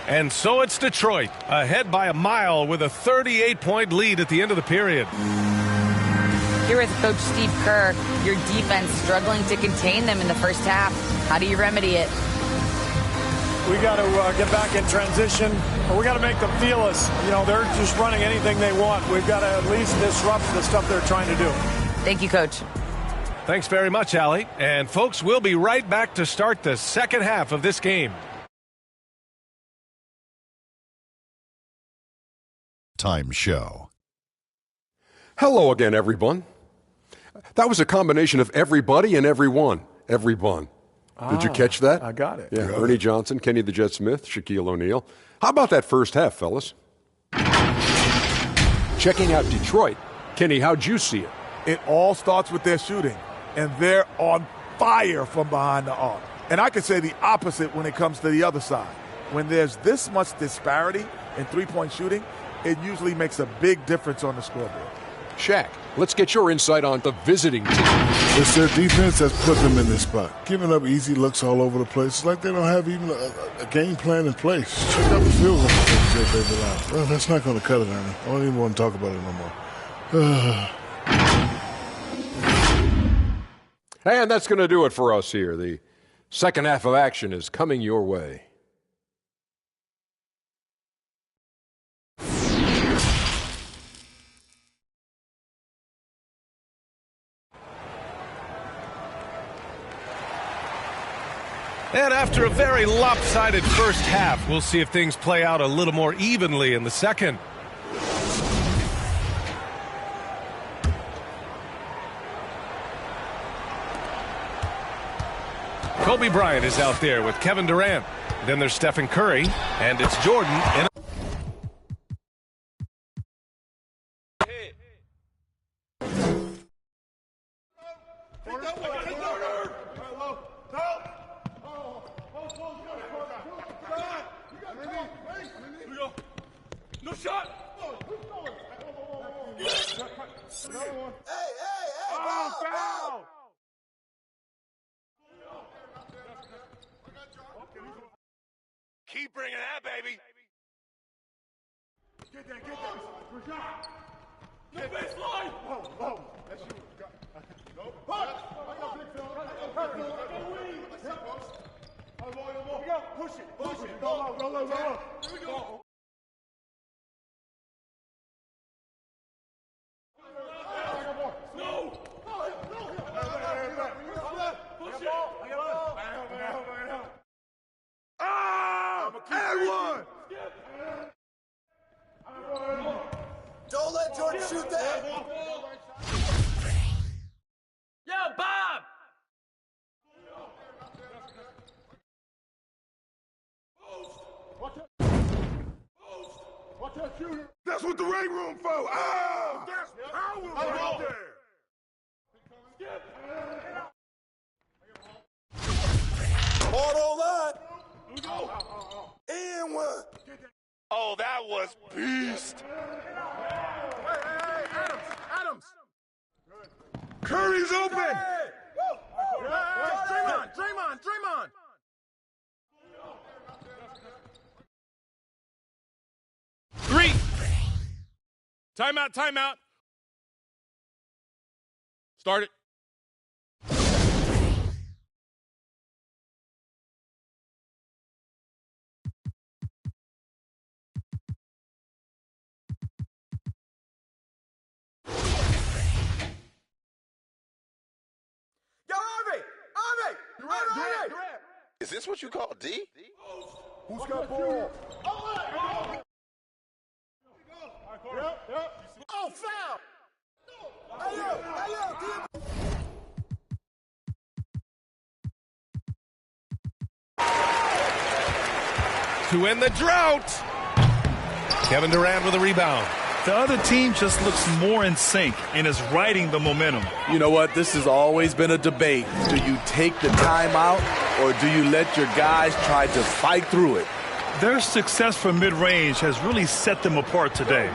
And so it's Detroit, ahead by a mile with a 38-point lead at the end of the period. Here is Coach Steve Kerr. Your defense struggling to contain them in the first half. How do you remedy it? We got to get back in transition. We got to make them feel us. You know, they're just running anything they want. We've got to at least disrupt the stuff they're trying to do. Thank you, Coach. Thanks very much, Allie. And, folks, we'll be right back to start the second half of this game. Time show. Hello again, everyone. That was a combination of everybody and everyone. Everyone. Did you catch that? I got it. Yeah, Ernie Johnson, Kenny the Jet Smith, Shaquille O'Neal. How about that first half, fellas? Checking out Detroit. Kenny, how'd you see it? It all starts with their shooting, and they're on fire from behind the arc. And I could say the opposite when it comes to the other side. When there's this much disparity in three-point shooting, it usually makes a big difference on the scoreboard. Shaq, let's get your insight on the visiting team. It's their defense that's put them in this spot. Giving up easy looks all over the place. It's like they don't have even a game plan in place. Check out the field goal that they've allowed. Well, that's not going to cut it, Ernie. I don't even want to talk about it no more. And that's going to do it for us here. The second half of action is coming your way. And after a very lopsided first half, we'll see if things play out a little more evenly in the second. Kobe Bryant is out there with Kevin Durant. Then there's Stephen Curry, and it's Jordan. No shot. Hey, foul. Keep bringing that, baby. Get that. No baseline. Whoa. That's you. No. Push. Push it. Go low. Here we go. No. And one. Don't let Jordan shoot that. Yo, Bob. Watch that shooter. That's what the ring room for. Oh, that's power right there. Hard on line. And one. Oh, that was beast. Hey, Adams. Curry's open. Draymond. Three. Timeout. Start it. Yo, Harvey. You ready? Is this what you call D? Who's got ball? Yep. Oh, foul. Hey, yo, To end the drought. Kevin Durant with a rebound. The other team just looks more in sync and is riding the momentum. You know what? This has always been a debate. Do you take the timeout or do you let your guys try to fight through it? Their success from mid-range has really set them apart today.